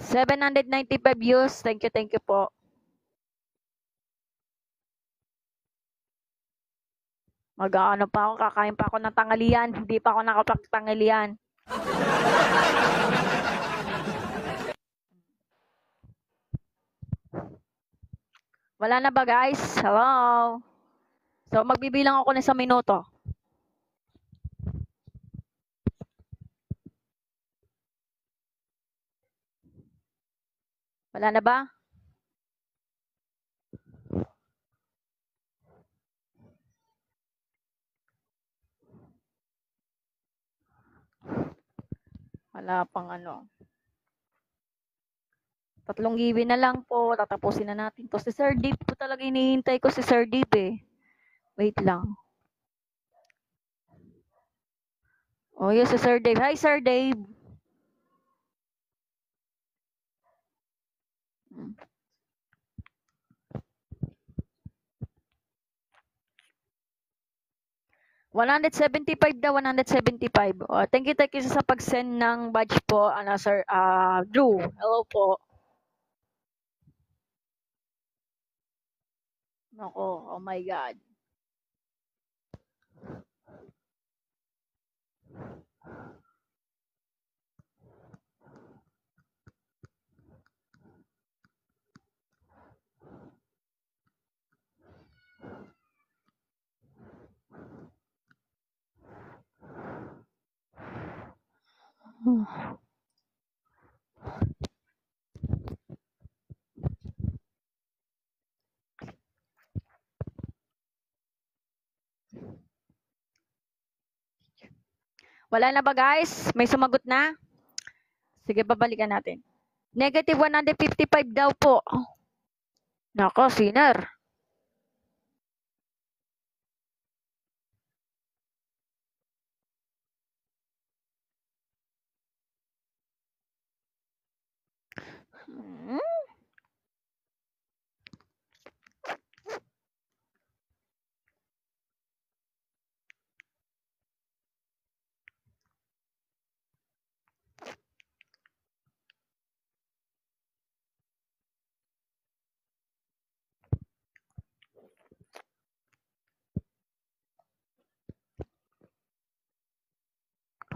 795 views. Thank you po. Mag-ano pa ako, kakain pa ako ng tanghalian. Hindi pa ako nakapagtanghalian. Wala na ba, guys? Hello? So, magbibilang ako ng 1 minuto. Wala na ba? Wala pang ano. Tatlong giveaway na lang po. Tatapusin na natin to. Si Sir Dave po talaga hinihintay ko si Sir Dave eh. Wait lang. Oh, yes, si Sir Dave. Hi, Sir Dave. $175 daw, 175. Oh, thank you sa pag-send ng badge po, Sir Drew. Hello po. Nako, oh my God. Wala na ba guys? May sumagot na? Sige, babalikan natin. Negative 155 daw po. Nako, sinner.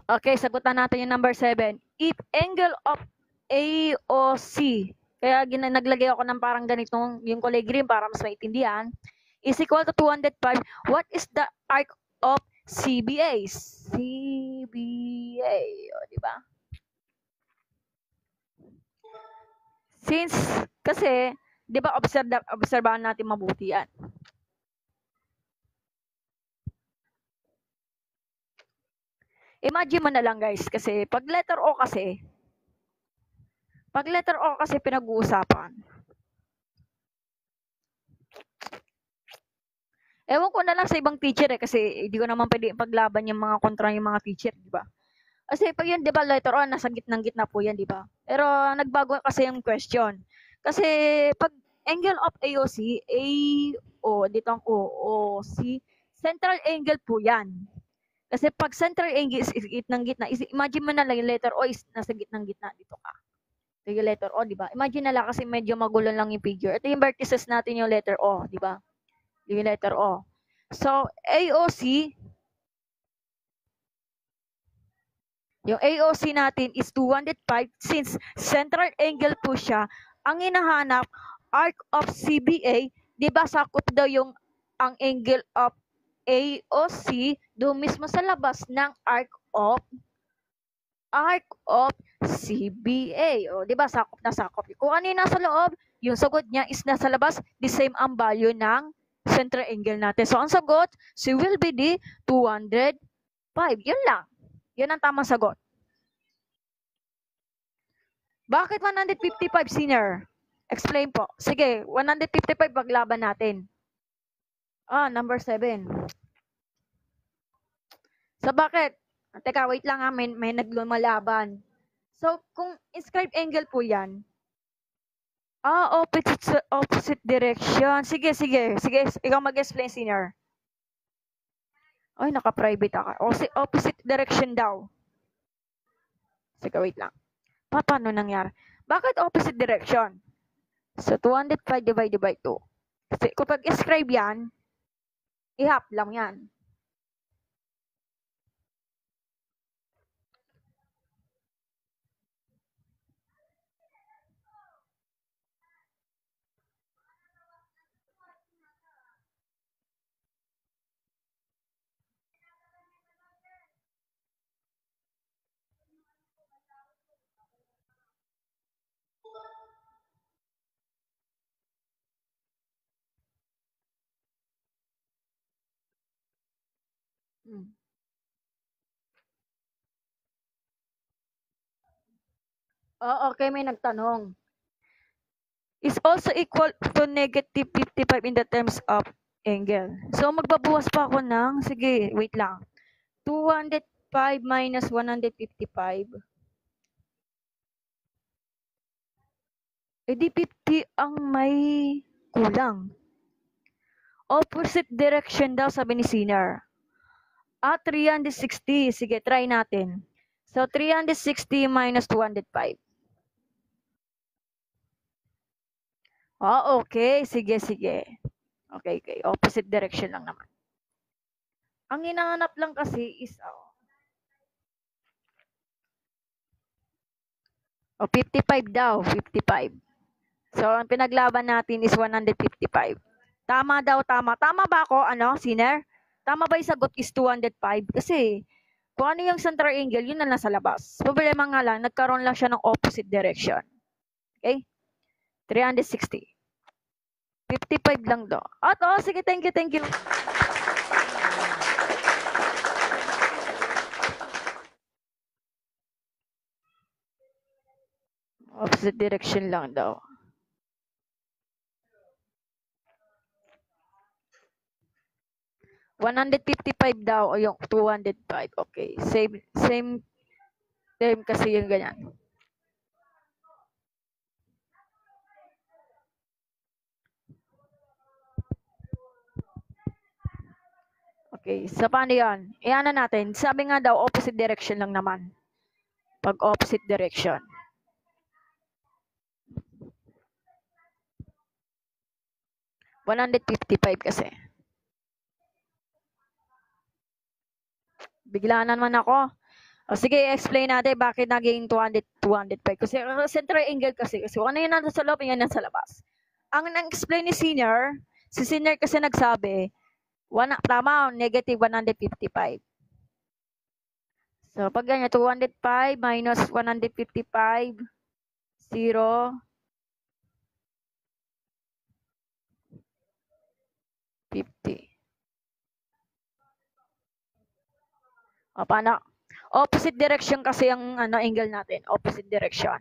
Okay, sagutan natin yung number 7. If angle of AOC, kaya naglagay ako ng parang ganitong, yung kulay green para mas maintindihan, is equal to 205, what is the arc of CBA? CBA, o, di ba? Since, kasi, di ba, obserbahan natin mabuti yan. Imagine mo na lang guys, kasi pag letter O kasi pinag-uusapan. Ewan ko na lang sa ibang teacher kasi hindi ko naman pwede paglaban yung mga kontra yung mga teacher, di ba? Kasi pag yun, di ba, letter O, nasa gitnang-gitna po yan, di ba? Pero nagbago kasi yung question. Kasi pag angle of AOC, AO, dito ang OOC, central angle po yan. Kasi pag central angle is gitnang-gitna, imagine mo na lang yung letter O is nasa gitnang-gitna, dito ka. Ito yung letter O, di ba? Imagine na lang kasi medyo magulo lang yung figure. Ito yung vertices natin yung letter O, di ba? Yung letter O. So, AOC, yung AOC natin is 205 since central angle po siya. Ang hinahanap, arc of CBA, di ba sakop daw yung ang angle of AOC doon mismo sa labas ng arc of CBA. O, di ba sakop na sakop. Kung ano yung nasa loob, yung sagot niya is nasa labas, the same ang value ng central angle natin. So, ang sagot, will be the 205. Yun lang. Yun ang tamang sagot. Bakit 155, senior? Explain po. Sige, 155 paglaban natin. Number 7. So, bakit? Teka, wait lang ha. May naglumalaban. So, kung inscribed angle po yan, opposite direction. Sige. Ikaw mag-explain, senior. Ay, naka-private ako. Opposite direction daw. Sige, wait lang. Paano nangyari? Bakit opposite direction? So, 205 divided by 2. Kasi kung pag-inscribe yan, i-half lang yan. Okay, may nagtanong. Is also equal to negative 55 in the terms of angle. So, magbabawas pa ako ng, sige, wait lang. 205 minus 155. Di 50 ang may kulang. Opposite direction daw, sabi ni senior. 360. Sige, try natin. So, 360 minus 205. Okay. Sige. Okay. Opposite direction lang naman. Ang hinahanap lang kasi is 55 daw. 55. So, ang pinaglaban natin is 155. Tama daw, tama. Tama ba ako, senior? Tama ba yung sagot is 205? Kasi, kung ano yung central angle, yun na nasa labas. Problema nga lang, nagkaroon lang siya ng opposite direction. Okay? 360. 55 lang daw. Sige, thank you. Opposite direction lang daw. $155 daw o yung 205. Okay. Same term kasi yung ganyan. Okay. So, paano yan? Iyan na natin. Sabi nga daw, opposite direction lang naman. Pag opposite direction. $155 kasi. Bigla na naman ako. O sige, explain natin bakit naging 205. Kasi center angle kasi kung ano yung nasa sa loob, yan nasa labas. Ang nang-explain ni senior, si senior kasi nagsabi, tama, negative 155. So, pag ganyan, 205 minus 155, 0, 50. O, paano? Opposite direction kasi ang angle natin. Opposite direction.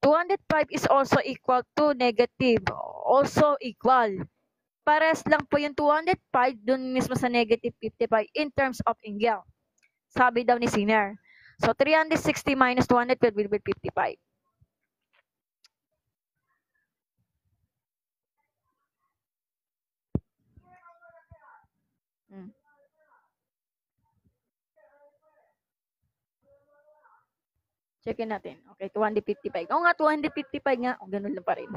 205 is also equal to negative. Also equal. Pares lang po yung 205 dun mismo sa negative 55 in terms of angle. Sabi daw ni senior. So, 360 minus 212 will be 55. Checkin natin. Okay, 255. Oo nga, 255 nga. O, ganun lang pa rin.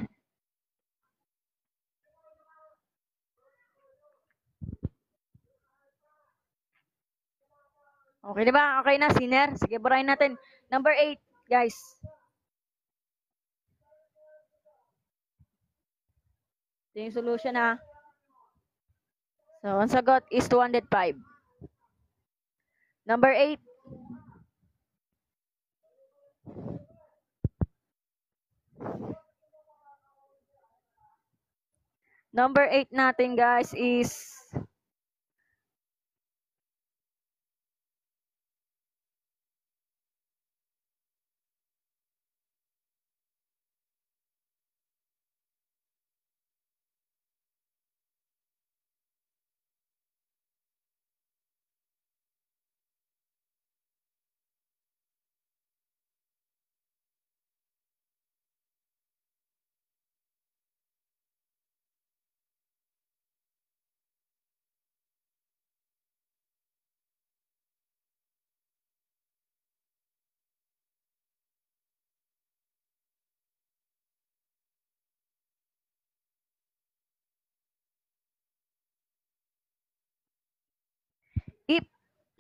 Okay, diba? Okay na, senior. Sige, burahin natin. Number 8, guys. Ito yung solution, ha. So, ang sagot is 205. Number 8. Number 8 natin, guys, is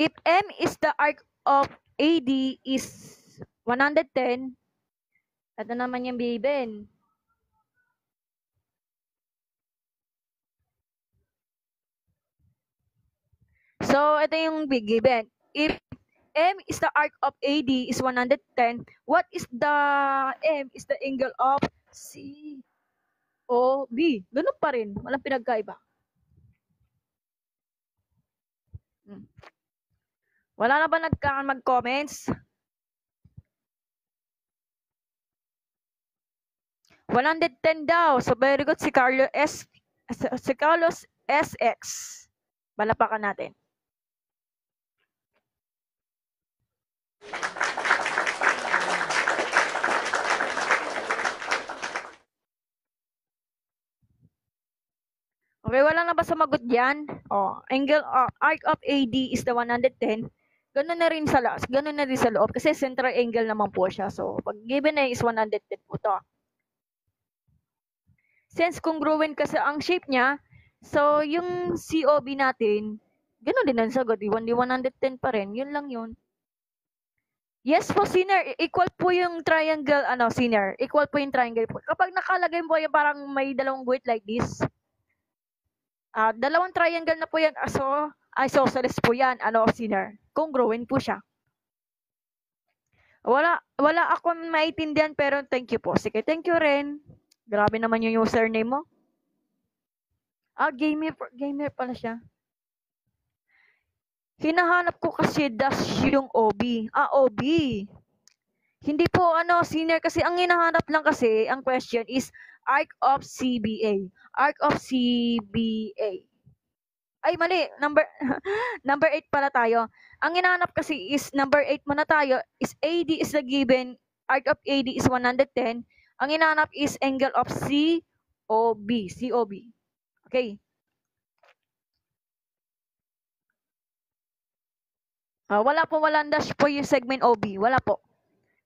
if M is the arc of AD is 110, ito naman yung given. So, ito yung given. If M is the arc of AD is 110, what is the M is the angle of COB? Ganun pa rin. Walang pinagkaiba. Wala na ba mag-comments? 110 daw. So, very good si Carlos SX. Balapakan natin. Okay, wala na ba sumagot dyan? Arc of AD is the 110. Ganun na rin sa loob. Kasi central angle naman po siya. So, pag given na is 110 po to. Since congruent kasi ang shape niya, so yung COB natin, ganun din ang sagot. 110 pa rin. Yun lang yun. Yes po, senior. Equal po yung triangle, senior. Equal po yung triangle po. Kapag nakalagay mo yung parang may dalawang guhit like this, dalawang triangle na po yan. So, isosceles po yan. Senior. Congruent po siya. Wala akong maintindihan pero thank you po. Sige, thank you rin. Grabe naman yung username mo. Gamer pala siya. Hinahanap ko kasi dash yung OB. OB. Hindi po senior kasi ang hinahanap lang kasi ang question is arc of CBA. Arc of CBA. Ay mali, number number 8 pala tayo. Ang hinahanap kasi is number 8 muna tayo is AD is the given, arc of AD is 110. Ang hinahanap is angle of COB, COB. Okay. Wala po, walang dash po yung segment OB. Wala po.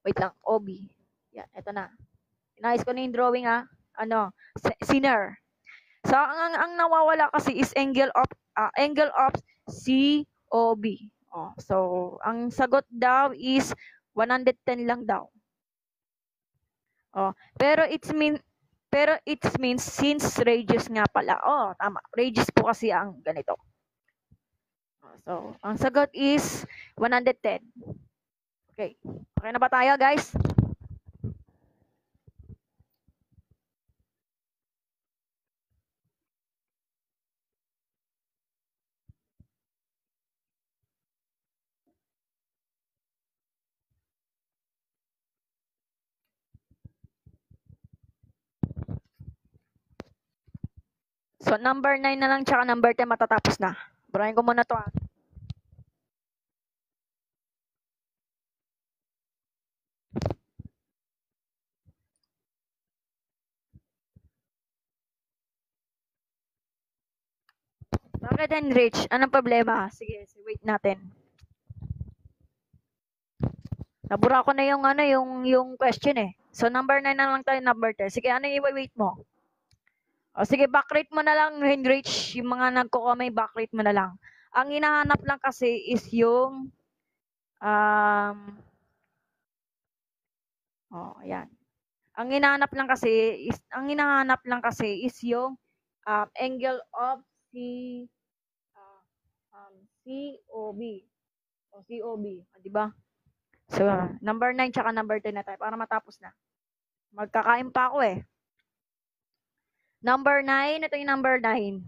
Wait lang, OB. Yan, eto na. Inayos ko na yung drawing sinner. So ang nawawala kasi is angle of COB. So ang sagot daw is 110 lang daw. Pero it means since radius nga pala. Tama. Radius po kasi ang ganito. So ang sagot is 110. Okay. Okay na ba tayo, guys? So, number 9 na lang tsaka number 10 matatapos na. Burahin ko muna to. Bakit enrich? Anong problema? Sige, wait natin. Nabura ko na yung question eh. So, number 9 na lang tayo, number 10. Sige, ano yung i-wait mo? Sige, backrate mo na lang, enrich. Yung mga nagko-comment, backrate mo na lang. Ang hinahanap lang kasi is yung ayan. Ang hinahanap lang kasi is yung angle of COB. COB, di ba? So, number 9 tsaka number 10 na tayo para matapos na. Magkakain pa ako eh. Number 9, ito yung number 9.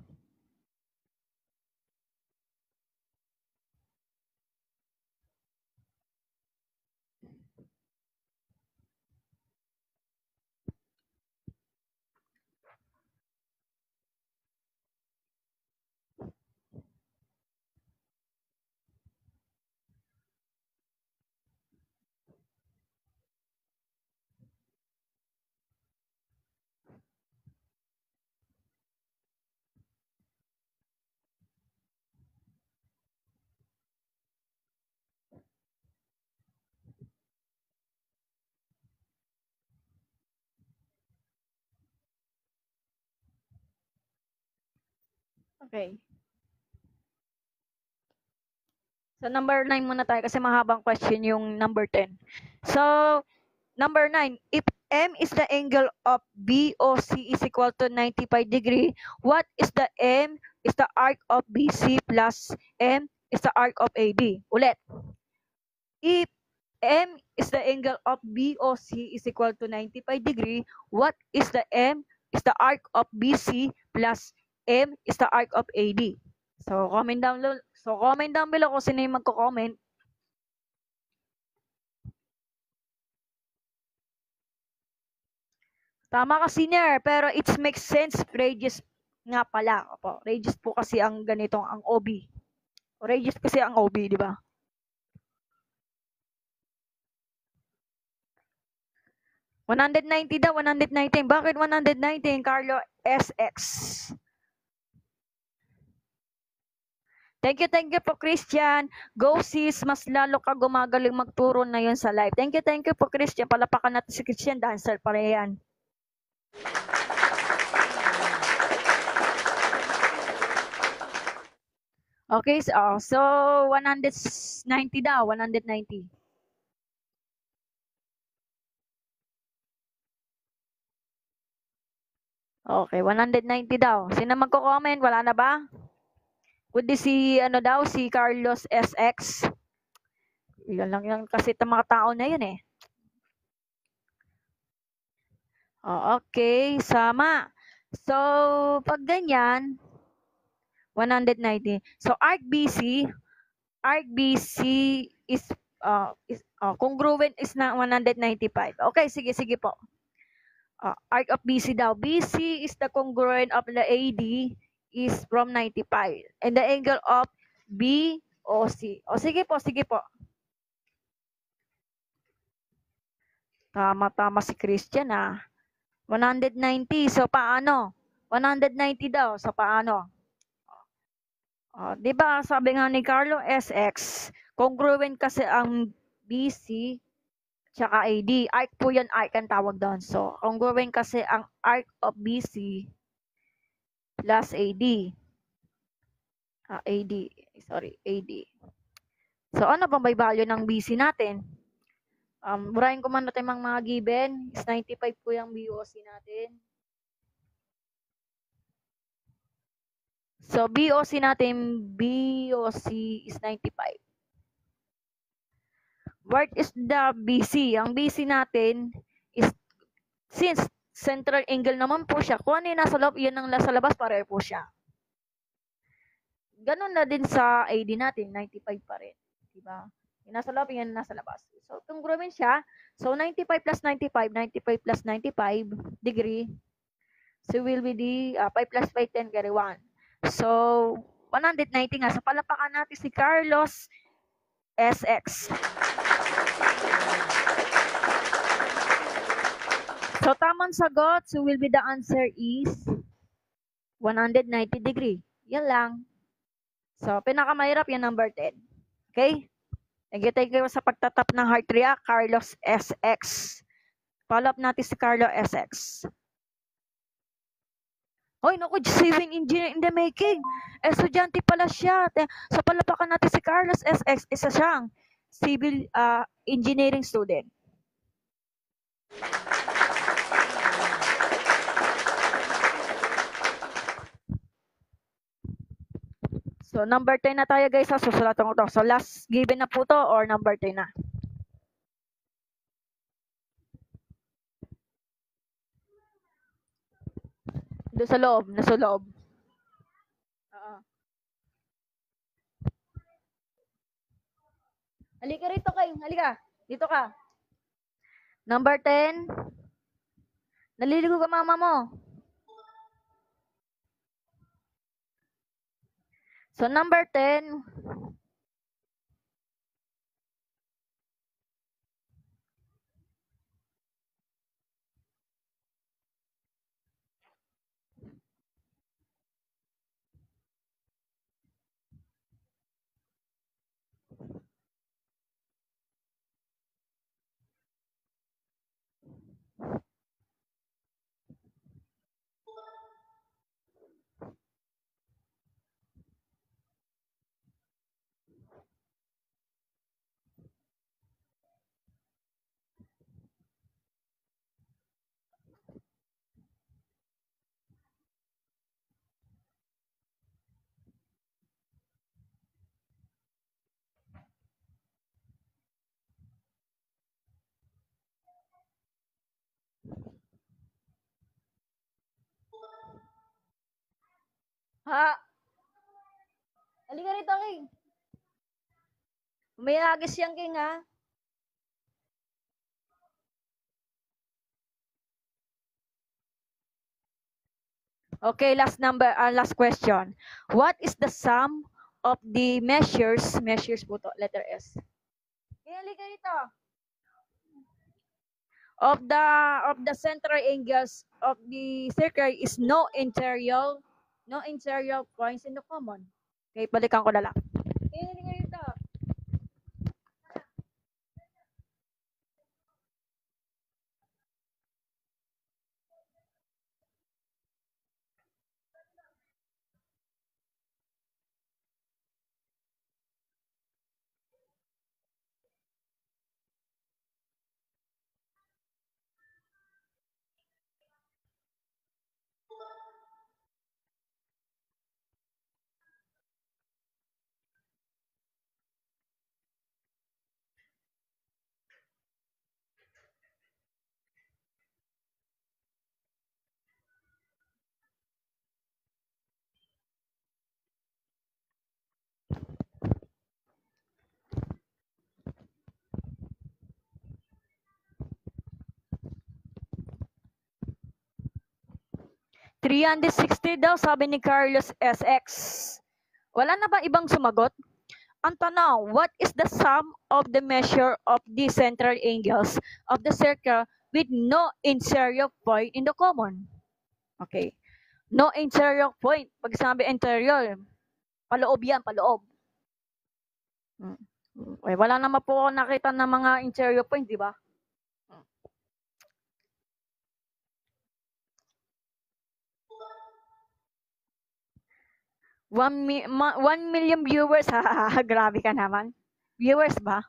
Okay. So, number 9 muna tayo kasi mahabang question yung number 10. So, number 9, if M is the angle of BOC is equal to 95 degree, what is the M is the arc of BC plus M is the arc of AD? Ulit. If M is the angle of BOC is equal to 95 degree, what is the M is the arc of BC plus M is the arc of AD? So, comment down below kung sino yung magko-comment. Tama ka, senior, pero it makes sense. Radius nga pala. Opo, radius po kasi ang ganitong ang OB. Radius kasi ang OB, di ba? $190 daw, 119. Bakit 119, Carlo SX? Thank you po, Christian. Go sis, mas lalo ka gumagaling magturo na yun sa live. Thank you po, Christian. Palapakan natin si Christian, dancer para yan. Okay, so 190 daw, 190. Okay, 190 daw. Sino magko-comment? Wala na ba? Kundi si Carlos SX. Yan lang yan kasi itong mga tao na yun eh. Okay, sama. So, pag ganyan, 190. So, arc BC is congruent is na 195. Okay, sige po. Arc of BC daw. BC is the congruent of the AD is from 95. And the angle of BOC. Sige po. Tama si Christian 190. So, paano? 190 daw. So, paano? 'Di ba sabi nga ni Carlo, SX, congruent kasi ang BC tsaka AD. Arc po yan, arc ang tawag doon. So, congruent kasi ang arc of BC plus AD. AD. So, ano ba may value ng BC natin? Burahin ko man natin mga given. Is 95 po yung BOC natin. So, BOC is 95. What is the BC? Ang BC natin is, since central angle naman po siya, kung ano yung nasa loob, yun ang nasa labas, pareho po siya. Ganun na din sa AD natin, 95 pa rin. Diba? Yung nasa loob, yun nasa labas. So, congruent siya. So, 95 plus 95, 95 plus 95 degree. So, will be the 5 plus 5, 10 carry 1. So, 190 nga. So, palapakan natin si Carlos SX. So, tamang sagot. So, will be the answer is 190 degree. Yan lang. So, pinakamahirap yan number 10. Okay? Thank you sa pagtatap ng heart react, Carlos SX. Follow up natin si Carlos SX. Hoy, naku, civil engineer in the making. Estudyante pala siya. So, palapakan natin si Carlos SX. Isa siyang civil engineering student. So, number 10 na tayo guys. Susulatan ko to. So, last given na po to or number 10 na? Doon sa loob. Nasa loob. Halika rito kayo. Halika. Dito ka. Number 10. Naliligo ka mama mo. So, number 10. Ha? Halika rito, King. May agis yan, King, ha? Okay, last question. What is the sum of the measures po to, letter S. Kaya halika rito. Of the central angles of the circle is no interior points in the common. Okay, balikan ko na lang. Kaya halika rito. 360 daw, sabi ni Carlos SX. Wala na ba ibang sumagot? Ang tanong, what is the sum of the measure of the central angles of the circle with no interior point in the common? Okay. No interior point. Pag sabi interior, paloob yan, paloob. Okay, wala naman po ako nakita ng mga interior point, di ba? One million viewers. Grabe ka naman. Viewers ba?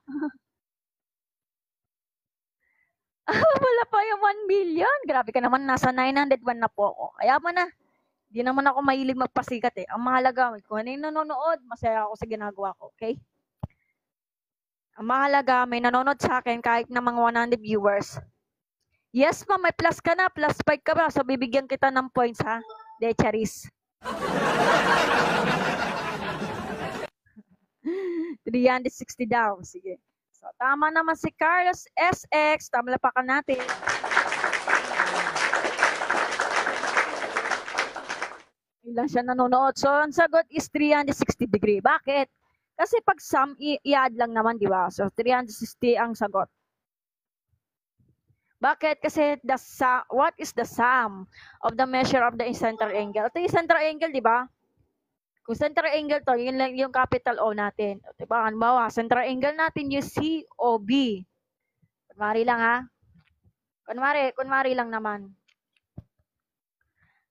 Wala pa yung 1 million. Grabe ka naman. Nasa 901 na po ako. Kaya mo na. Di naman ako mahilig magpasikat eh. Ang mahalaga, kung ano yung nanonood, masaya ako sa ginagawa ko. Okay? Ang mahalaga, may nanonood sa akin kahit na mga 100 viewers. Yes, ma'am, may plus ka na. Plus 5 ka ba? So, bibigyan kita ng points, ha? De Charis. 360 daw. Sige. So, tama naman si Carlos SX. Tamalapakan natin. Ilan siya nanonood. So, ang sagot is 360 degree. Bakit? Kasi pag sum, i-add lang naman, di ba? So, 360 ang sagot. Bakit? Kasi what is the sum of the measure of the central angle? Ito yung central angle, di ba? Kung central angle to, yun lang yung capital O natin. Di ba? Halimbawa, central angle natin yung COB. Kunwari lang ha. Kunwari lang naman.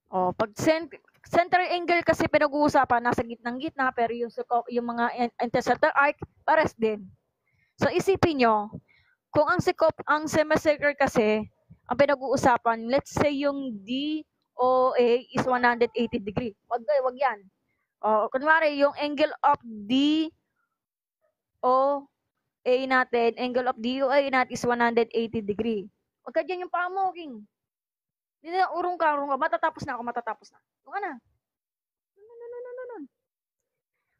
O, pag central angle kasi pinag-uusapan, nasa gitnang-gitna, pero yung mga interceptor arc, pares din. So, isipin nyo, kung ang semicircle kasi, ang pinag-uusapan, let's say yung DOA is 180 degree. Wag yan. O, kunwari, yung angle of DOA natin, angle of DOA natin is 180 degree. Wag ka dyan yung pamoking. Hindi na, urong ka. Matatapos na ako. Yung ka na.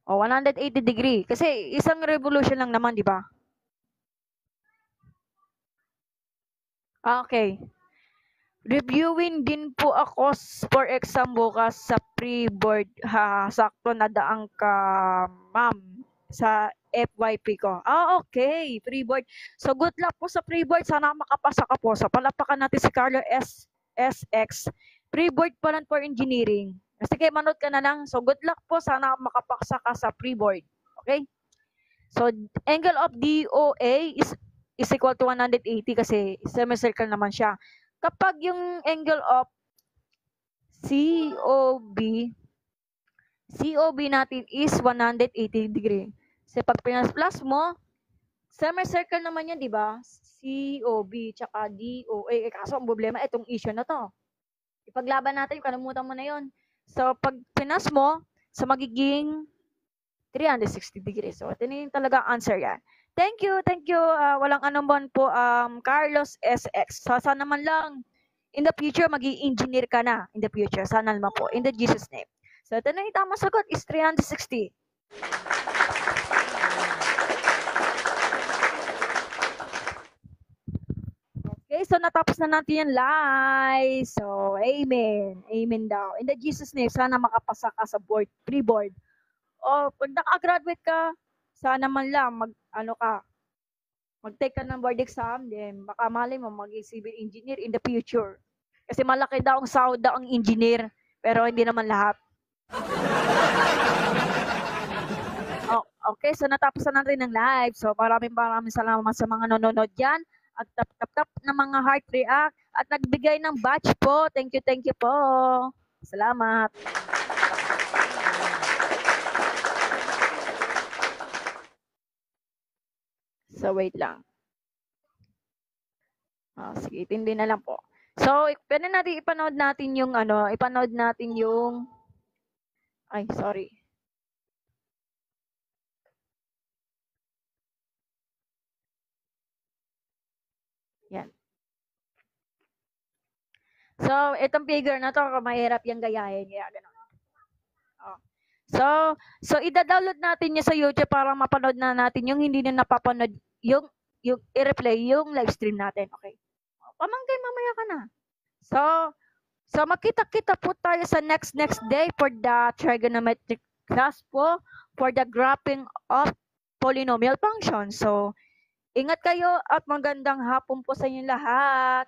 O, 180 degree. Kasi isang revolution lang naman, di ba? Okay. Reviewing din po ako for exam bukas sa pre-board. Sakto na daang ka, ma'am, sa FYP ko. Okay. Pre-board. So, good luck po sa pre-board. Sana makapasa ka po. So, palapakan natin si Carlo SX. Pre-board pa lang for engineering. Sige, manood ka na lang. So, good luck po. Sana makapasa ka sa pre-board. Okay? So, angle of DOA is equal to 180 kasi semicircle naman siya. Kapag yung angle of COB natin is 180 degree. Kasi pag plus mo, semicircle naman yan, di ba? COB tsaka DOA. Kaso ang problema, itong issue na to. Ipaglaban natin, kalimutan mo na yon. So, pag pinas mo, sa magiging 360 degrees. So, ito na yung talaga answer yan. Thank you. Walang anuman po, Carlos SX. So, sana naman lang, in the future, mag-i-engineer ka na. In the future, sana naman po. In the Jesus name. So, ito na yung tamang sagot is 360. Okay, so natapos na natin yung live. So, amen. Amen daw. In the Jesus name, sana makapasa ka sa board, pre-board. O, pag naka-graduate ka, sana man lang, mag-take ka ng board exam, then baka malay mo, mag-civil engineer in the future. Kasi malaki daw ang sahod daw ang engineer, pero hindi naman lahat. Okay, so natapos na natin ng live. So, maraming salamat sa mga nanonood dyan. At tap ng mga heart react. At nagbigay ng batch po. Thank you po. Salamat. So, wait lang. Sige, itindi na lang po. So, pwede natin ipanood natin yung ay, sorry. Yan. So, itong figure na to, mahirap yung gayahin. Kaya, ganun. So ida-download natin niya sa YouTube para mapanood na natin yung hindi na napapanood, yung i-replay yung live stream natin. Okay. Pamangkin, mamaya ka na. So, So, makita-kita po tayo sa next day for the trigonometric class po for the graphing of polynomial function. So, ingat kayo at magandang hapon po sa inyo lahat.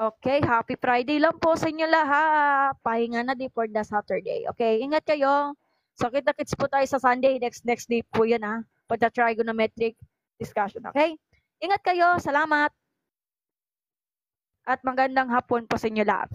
Okay, happy Friday lang po sa inyo lahat. Pahinga na din for the Saturday. Okay, ingat kayo. So, kita-kits po tayo sa Sunday. Next day po yan for the trigonometric discussion. Okay? Ingat kayo. Salamat. At magandang hapon po sa inyo lahat.